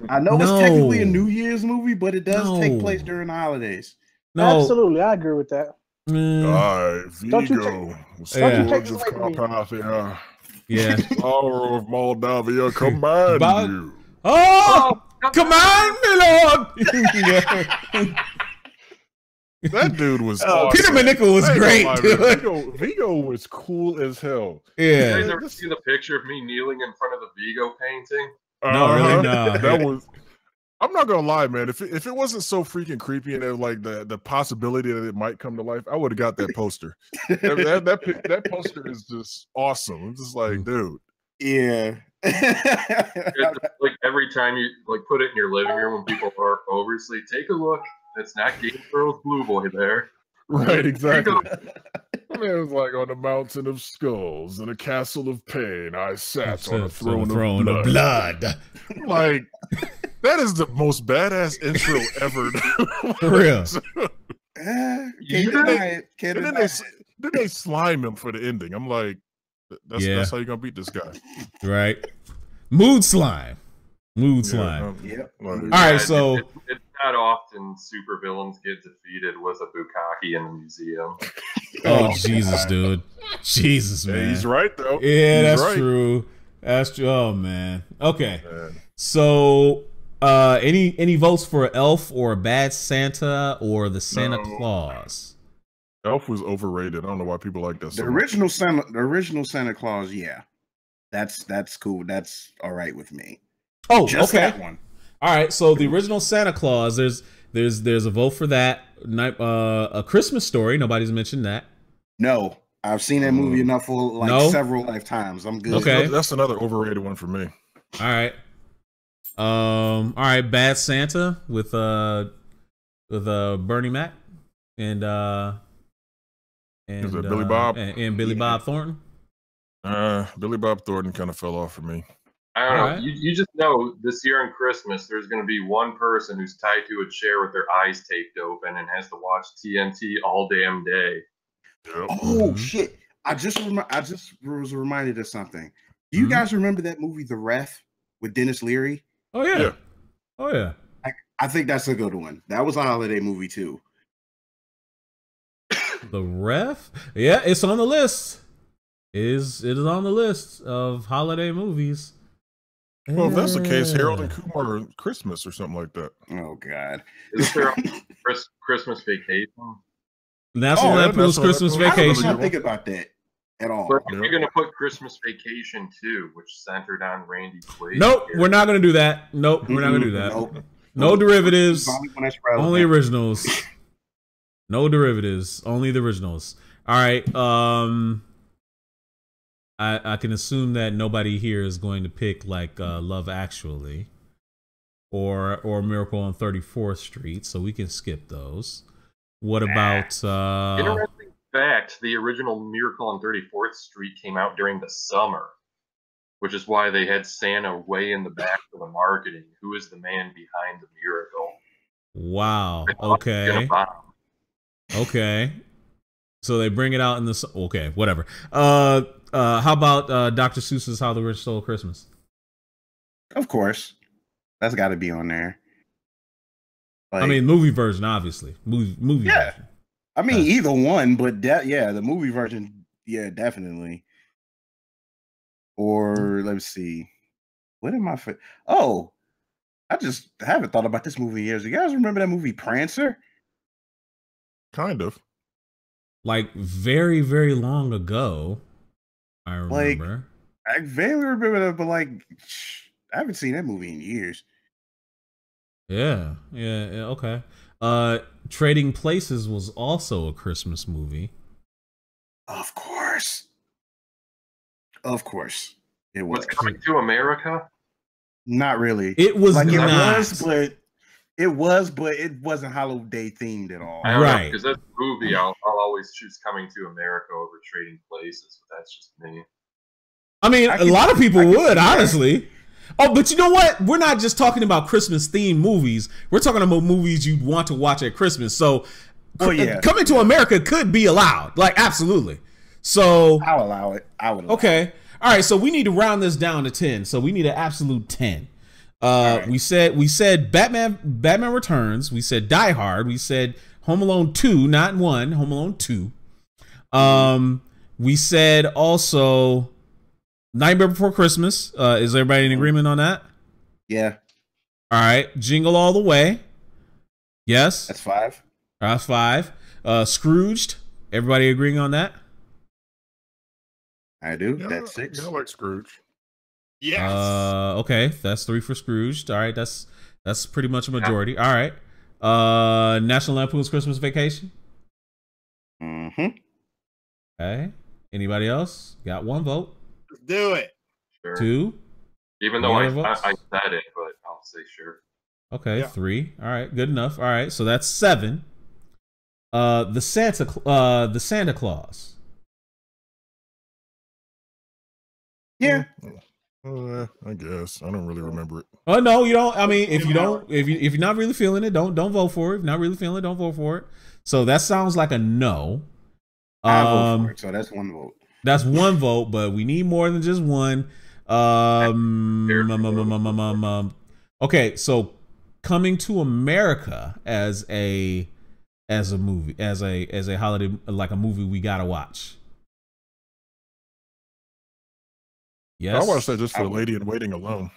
I know it's technically a New Year's movie, but it does take place during the holidays. No, absolutely, I agree with that. Vigo. Yeah. Power of Moldavia, command you. Oh, command me, Lord. That dude was awesome. Peter Manickle was great, dude. Vigo was cool as hell. Yeah. You guys ever seen the picture of me kneeling in front of the Vigo painting? No, really, no. That was. I'm not gonna lie, man. If it wasn't so freaking creepy and like the possibility that it might come to life, I would have got that poster. that poster is just awesome. I'm just like, dude. Yeah. Like every time you like put it in your living room when people are over, it's like, take a look. It's not Game of Thrones Blue Boy there. Right, exactly. I mean, it was like on the mountain of skulls in a castle of pain. I sat on a throne of blood. Like, that is the most badass intro ever. For real. Then they slime him for the ending. I'm like, that's how you're gonna beat this guy, right? Mood slime. Yep. All right, so it's not often supervillains get defeated with a bukkake in the museum. Oh Jesus, dude! Jesus, man. Yeah, he's right though. Yeah, that's true. That's true. Oh man. Okay. So, any votes for Elf or Bad Santa or the Santa Claus? Elf was overrated. I don't know why people like that. The original Santa Claus, yeah, that's cool. That's all right with me. Oh, just okay. That one. All right. So the original Santa Claus, there's a vote for that. A Christmas Story. Nobody's mentioned that. No, I've seen that movie enough for several lifetimes. I'm good. Okay, that's another overrated one for me. All right. All right. Bad Santa with Bernie Mac and Billy Bob and Billy Bob Thornton. Billy Bob Thornton kind of fell off for me. I don't know. Right. You just know this year on Christmas, there's going to be one person who's tied to a chair with their eyes taped open and has to watch TNT all damn day. Yep. Oh shit! I just was reminded of something. Do you guys remember that movie, The Ref, with Dennis Leary? Oh yeah. Oh yeah. I think that's a good one. That was a holiday movie too. The Ref? Yeah, it's on the list. It is on the list of holiday movies. Well, if that's the case, Harold and Kumar Christmas or something like that. Oh God! Is there Christmas Vacation? National Lampoon's Christmas Vacation. I don't think about that at all. But you're going to put Christmas Vacation too, which centered on Randy Quaid. Nope, we're not going to do that. Nope, we're not going to do that. Nope. No derivatives. Only originals. No derivatives. Only the originals. All right. I can assume that nobody here is going to pick like Love Actually or Miracle on 34th Street, so we can skip those. What about interesting fact, the original Miracle on 34th Street came out during the summer. which is why they had Santa way in the back for the marketing. Who is the man behind the miracle? Wow. I thought it was gonna Okay. bomb. Okay. So they bring it out in the okay, whatever. How about Dr. Seuss's How the Grinch Stole Christmas? Of course, that's got to be on there. Like, I mean, movie version, obviously. Movie Yeah. version. I mean, either one, but the movie version, yeah, definitely. Or let's see, what am I? Oh, I just haven't thought about this movie in years. You guys remember that movie Prancer? Kind of. Like very, very long ago, I remember. I vaguely remember that, but like, I haven't seen that movie in years. Yeah, okay. Trading Places was also a Christmas movie. Of course. It was. What's Coming to America? Not really. It was like not. it was, but it wasn't holiday themed at all. I don't know, Right. because that's a movie. I'll always choose Coming to America over Trading Places, but that's just me. I mean, a lot of people would, honestly. Oh, but you know what? We're not just talking about Christmas themed movies. We're talking about movies you'd want to watch at Christmas. So, Coming to America could be allowed. Like, absolutely. So, I'll allow it. I would. Okay. All right. So we need to round this down to 10. So we need an absolute 10. Right. We said Batman Returns. We said Die Hard. We said Home Alone 2, not 1. Home Alone 2. We said also Nightmare Before Christmas. Is everybody in agreement on that? Yeah. All right. Jingle All the Way. Yes. That's 5. That's 5. Scrooged. Everybody agreeing on that? I do. Yeah, That's 6. I like Scrooge. Yes. Okay. That's 3 for Scrooged. All right. That's pretty much a majority. All right. National Lampoon's Christmas Vacation. Mm-hmm. Okay. Anybody else? Got 1 vote. Let's do it. Sure. 2. Even though Any I other votes? said it, but I'll say sure. Okay, Yeah. 3. All right, good enough. All right, so that's 7. The Santa Claus. Yeah. I guess I don't really remember it. Oh no, you don't. I mean, if you're not really feeling it, don't vote for it. If you're not really feeling it, don't vote for it. So that sounds like a no. I vote for it, so that's 1 vote. That's 1 vote, but we need more than just 1. Okay, so Coming to America as a movie, as a holiday, like a movie we gotta watch. Yes, I watched that just for the Lady in Waiting alone.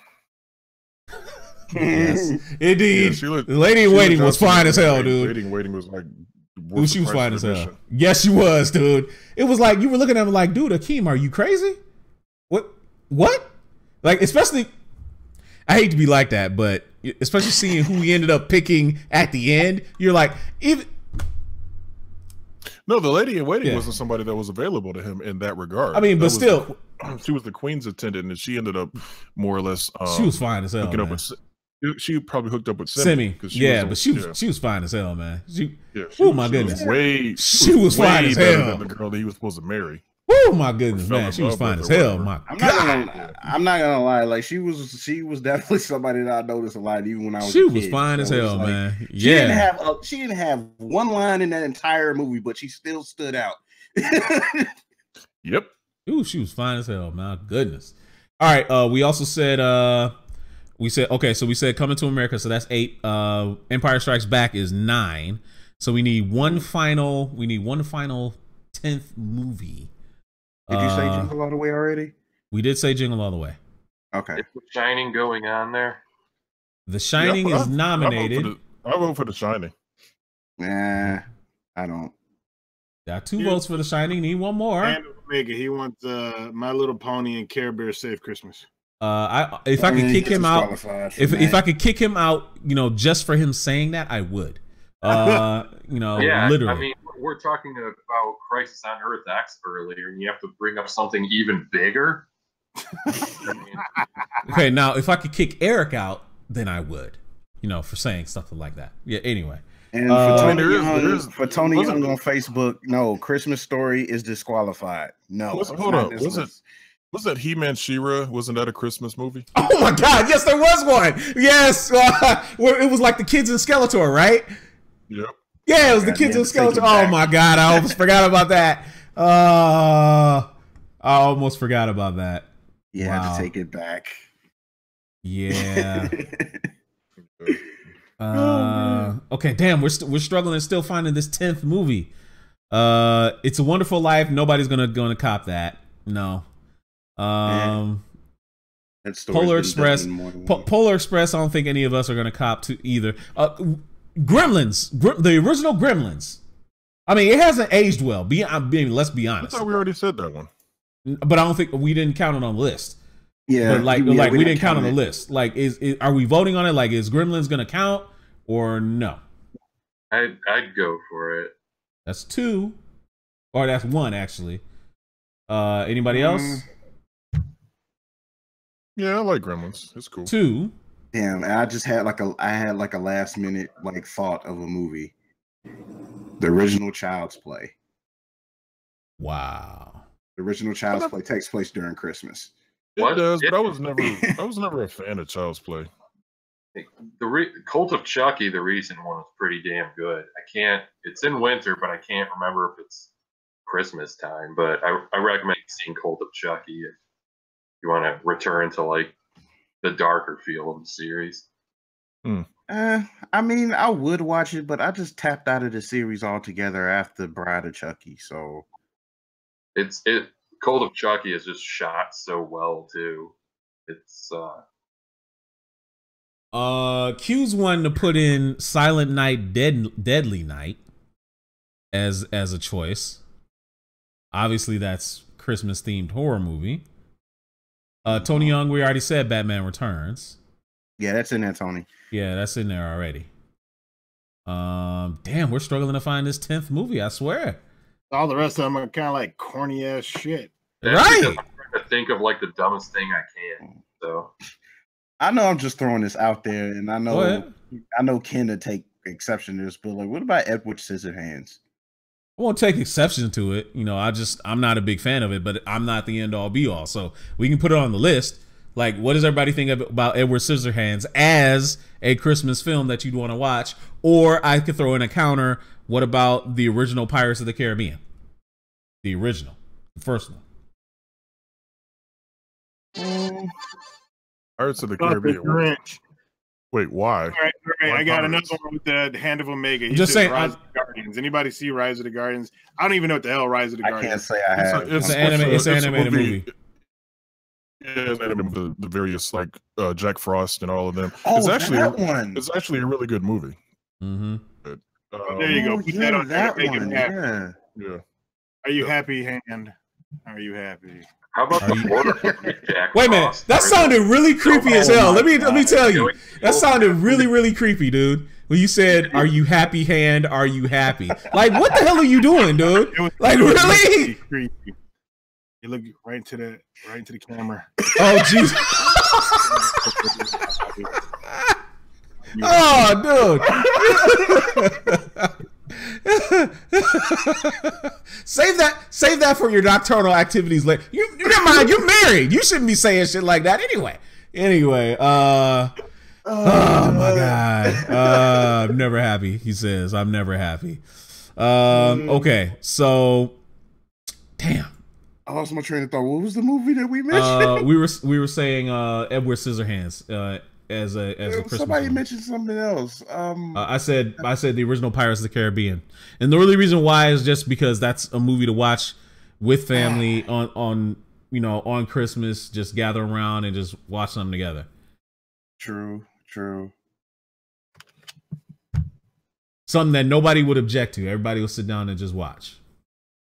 Yes, indeed. Yeah, The Lady in Waiting was fine as hell, dude. Lady in Waiting was like, Dude, she was fine as hell. Yes, she was, dude. It was like you were looking at him like, dude, Akeem, are you crazy? What? Like, especially, I hate to be like that, but especially seeing who he ended up picking at the end, you're like, even. No, the Lady in Waiting wasn't somebody that was available to him in that regard. I mean, but still, she was the Queen's attendant, and she ended up more or less. She was fine as hell. Hooking up with, she probably hooked up with Simi. But she was fine as hell, man. Oh my goodness, she was fine as hell. Than the girl that he was supposed to marry. Oh my goodness, man, she was fine as hell. I'm not gonna lie, like she was definitely somebody that I noticed a lot, even when I was. She was fine as hell, man. She didn't have 1 line in that entire movie, but she still stood out. Yep. Ooh, she was fine as hell, man. Goodness. All right. We also said we said Coming to America, so that's 8. Empire Strikes Back is 9. So we need one final 10th movie. Did you say Jingle All the Way already? We did say Jingle All the Way. Okay. Is The Shining going on there? The Shining is nominated. I vote for The Shining. Nah, I don't. Got 2 votes for The Shining. Need 1 more. And Omega, he wants My Little Pony and Care Bear Save Christmas. If I could kick him out, if I could kick him out, just for him saying that, I would. Literally. I mean, we're talking about Crisis on Earth X earlier, and you have to bring up something even bigger. Okay, now if I could kick Eric out, then I would, for saying something like that. Yeah. Anyway. And for Tony Young on Facebook, no, Christmas Story is disqualified. No, hold on. Was that He-Man She-Ra? Wasn't that a Christmas movie? Oh my God! Yes, there was one. Yes, where it was like the kids in Skeletor, right? Yep. Yeah, it was the kids in Skeletor. Oh my God! I almost forgot about that. I almost forgot about that. You wow. had to take it back. Yeah. Okay, damn, we're struggling and still finding this 10th movie. It's a Wonderful Life. Nobody's gonna cop that. No. Polar Express. Polar Express. I don't think any of us are gonna cop to either. Gremlins. The original Gremlins. I mean, it hasn't aged well. Let's be honest. I thought we already said that one. But I don't think we didn't count it on the list. Yeah, but we didn't count on the list. Like, are we voting on it? Like, is Gremlins gonna count or no? I'd go for it. That's 2, or that's 1 actually. Anybody else? Yeah, I like Gremlins. It's cool. 2. Damn, I just had like a last minute like thought of a movie. The original Child's Play. Wow. The original Child's Play takes place during Christmas. It does, but I was never a fan of Child's Play. The Cult of Chucky, the recent one, was pretty damn good. It's in winter, but I can't remember if it's Christmas time. But I recommend seeing Cult of Chucky if you want to return to like the darker feel of the series. I mean, I would watch it, but I just tapped out of the series altogether after Bride of Chucky. So Cult of Chucky is just shot so well too. It's Q's one to put in Silent Night, Deadly Night as a choice. Obviously, that's Christmas themed horror movie. Tony Young, we already said Batman Returns. Yeah, that's in there, Tony. Yeah, that's in there already. Damn, we're struggling to find this 10th movie, I swear. All the rest of them are kind of like corny ass shit. Right. I'm trying to think of like the dumbest thing I can. So I know I'm just throwing this out there, and I know Ken to take exception to this, but like, what about Edward Scissorhands? I won't take exception to it. You know, I'm not a big fan of it, but I'm not the end all be all. So we can put it on the list. Like, what does everybody think about Edward Scissorhands as a Christmas film that you'd want to watch? Or I could throw in a counter. What about the original Pirates of the Caribbean? The original, the first one. Pirates of the Caribbean. Grinch. Wait, why? All right. I got another one with the Hand of Omega. Just saying, Rise of the Guardians. Anybody see Rise of the Guardians? I don't even know what the hell Rise of the Guardians. I can't say I have. It's an animated movie. Yeah, the various like Jack Frost and all of them. Oh, it's actually that one. It's actually a really good movie. Mm-hmm. There you go. Put that on that there. Make one. him happy. Yeah. Are you happy, Hand? Are you happy? How about the border? Wait a minute, that sounded really creepy as hell. Let me tell you, that sounded really creepy, dude. When you said, "Are you happy, Hand? Are you happy?" Like, what the hell are you doing, dude? Like, really? Creepy. You look right into the camera. Oh, jeez. Oh, dude. Save that for your nocturnal activities later. Never mind, you're married. You shouldn't be saying shit like that anyway. Oh my God. I'm never happy, he says. I'm never happy. Okay, so damn. I lost my train of thought. What was the movie that we mentioned? We were saying Edward Scissorhands as a Christmas somebody movie. mentioned something else. I said the original Pirates of the Caribbean, and the only reason why is just because that's a movie to watch with family on Christmas. Just gather around and just watch something together. True. Something that nobody would object to. Everybody will sit down and just watch.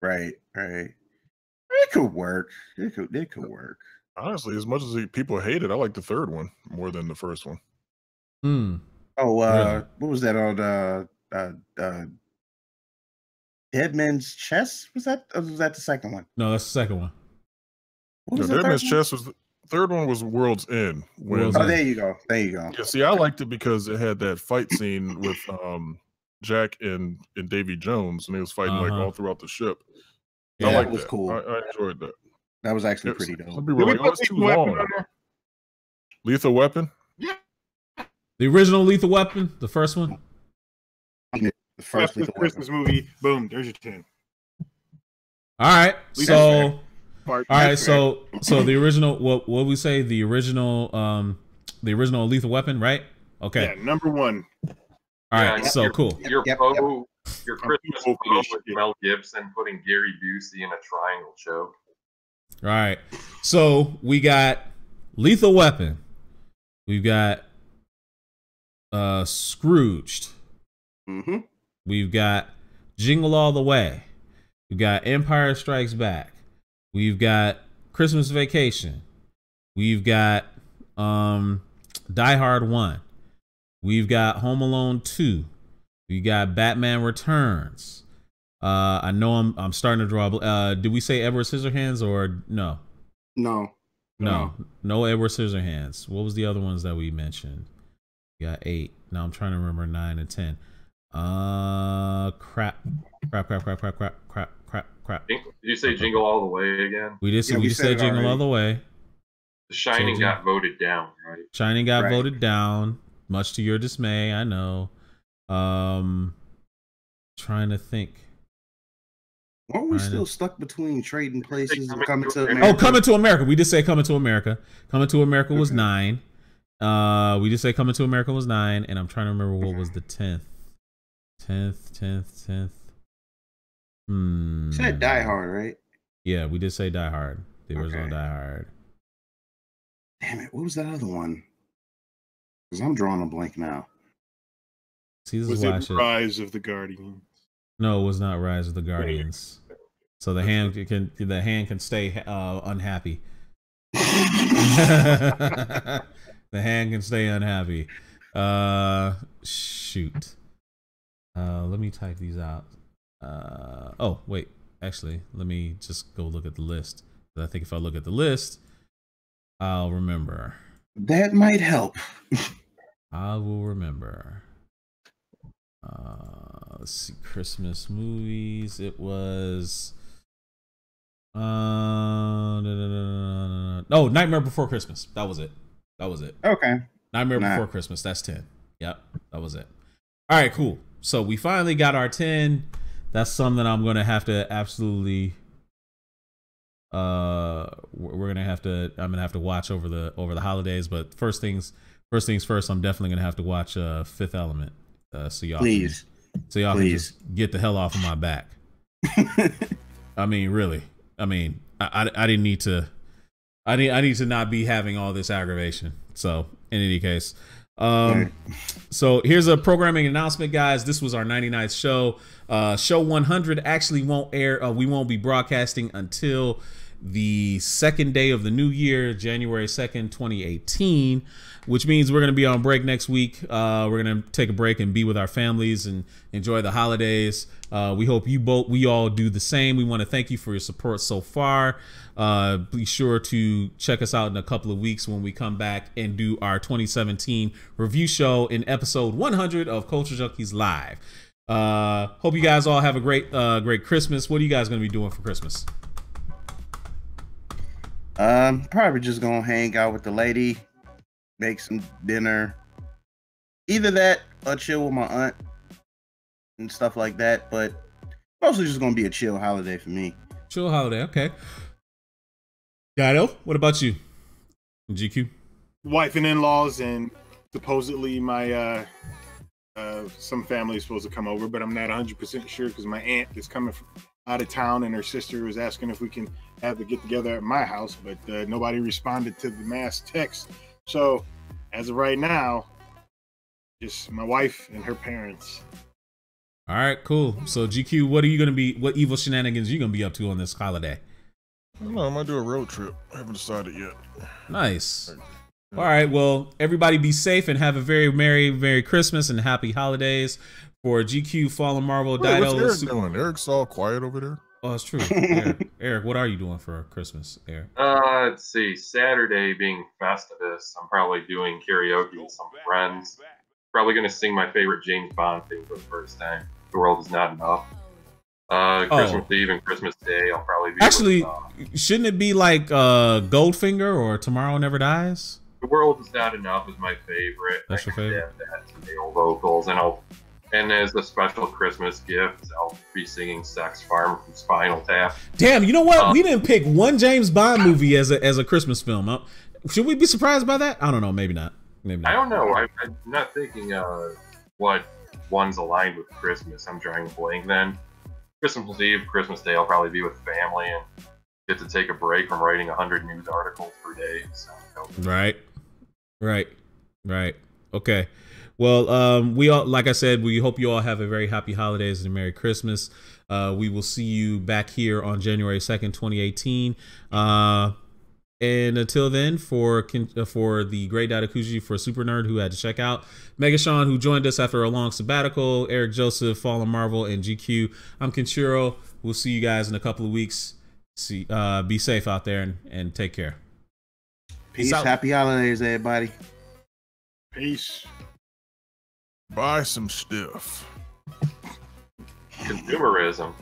Right. It could work. It could work. Honestly, as much as people hate it, I like the third one more than the first one. Oh, really? What was that on Dead Man's Chest? Was that the second one? No, that's the second one. Dead Man's Chest was the third one. Was World's End. There you go. Yeah, see, I liked it because it had that fight scene with Jack and Davy Jones, and they was fighting like all throughout the ship. Yeah, I liked was that. cool. I enjoyed that. That was actually pretty dope. Some people were like, oh, it's too long. Lethal Weapon? Yeah. The original Lethal Weapon, the first one. The first Lethal Christmas movie. Boom. There's your 10. All right. So, all right. So the original. What we say? The original Lethal Weapon, right? Okay. Yeah, number 1. All right. So cool. Your Christmas Poe with Mel Gibson putting Gary Busey in a triangle choke. All right. So we got Lethal Weapon. We've got Scrooged. Mm-hmm. We've got Jingle All the Way. We've got Empire Strikes Back. We've got Christmas Vacation. We've got Die Hard 1. We've got Home Alone 2. We got Batman Returns. I know I'm starting to draw. Did we say Edward Scissorhands or no? No. No Edward Scissorhands. What was the other ones that we mentioned? We got 8. Now I'm trying to remember 9 and 10. Crap. Did you say Jingle All the Way again? We just said Jingle All the Way. The Shining got voted down, right? Shining got voted down, much to your dismay. I know. Trying to think. Weren't we still stuck between Trading Places and Coming to America? Oh, Coming to America. We just say Coming to America. Coming to America was 9. We just say Coming to America was 9, and I'm trying to remember what was the 10th. 10th. You said Die Hard, right? Yeah, we did say Die Hard. The original Die Hard. Damn it, what was that other one? Because I'm drawing a blank now. See, this was is why it Rise of the Guardians? No, it was not Rise of the Guardians. So the hand can stay unhappy. The hand can stay unhappy. Shoot. Let me type these out. Oh wait, actually, let me just go look at the list. I think if I look at the list, I'll remember. That might help. I will remember. Let's see, Christmas movies. It was no, Nightmare Before Christmas. That was it. Okay. Nightmare Before Christmas. That's 10. Yep, that was it. All right, cool. So we finally got our 10. That's something I'm gonna have to absolutely. I'm gonna have to watch over the holidays. But first things first. I'm definitely gonna have to watch Fifth Element. So y'all can just get the hell off of my back. I mean, really. I mean, I didn't need to. I need to not be having all this aggravation. So in any case, so here's a programming announcement, guys. This was our 99th show. Show 100 actually won't air. We won't be broadcasting until the second day of the new year, January 2nd, 2018, which means we're going to be on break next week. We're going to take a break and be with our families and enjoy the holidays. We hope we all do the same. We want to thank you for your support so far. Be sure to check us out in a couple of weeks when we come back and do our 2017 review show in episode 100 of Culture Junkies Live. Hope you guys all have a great Christmas. What are you guys going to be doing for Christmas? Probably just gonna hang out with the lady, make some dinner. Either that or chill with my aunt and stuff like that. But mostly just gonna be a chill holiday for me. Chill holiday, okay. Dido, what about you? GQ? Wife and in-laws, and supposedly my some family is supposed to come over, but I'm not 100% sure because my aunt is coming from out of town, and her sister was asking if we can have the get together at my house, but nobody responded to the mass text. So as of right now, just my wife and her parents. All right, cool. So GQ, what evil shenanigans are you gonna be up to on this holiday? I don't know, I might do a road trip. I haven't decided yet. Nice. All right, well, everybody be safe and have a very Merry Christmas and happy holidays. For GQ, Fallen Marvel, Dido. What's Eric doing? Eric's all quiet over there. Oh, that's true. Eric, what are you doing for Christmas, Eric? Let's see. Saturday being Festivus, I'm probably doing karaoke with some friends. Probably going to sing my favorite James Bond theme for the first time. The World Is Not Enough. Christmas Eve and Christmas Day, I'll probably be Actually, with, shouldn't it be like Goldfinger or Tomorrow Never Dies? The World Is Not Enough is my favorite. That's your favorite? Yeah, that has male vocals, and as a special Christmas gift, I'll be singing "Sex Farm" from Spinal Tap. Damn, you know what? We didn't pick one James Bond movie as a Christmas film. Should we be surprised by that? I don't know. Maybe not. Maybe not. I don't know. I'm not thinking what one's aligned with Christmas. I'm drawing a blank then. Christmas Eve, Christmas Day, I'll probably be with family and get to take a break from writing 100 news articles per day. So, Right. Okay. Well, we all, like I said, we hope you all have a very happy holidays and a Merry Christmas. We will see you back here on January 2nd, 2018. And until then, for the great Dadakuji, for Super Nerd who had to check out, Megashawn who joined us after a long sabbatical, Eric Joseph, Fallen Marvel, and GQ. I'm Kenshiro. We'll see you guys in a couple of weeks. Be safe out there and take care. Peace. Happy holidays, everybody. Peace. Buy some stuff. Consumerism.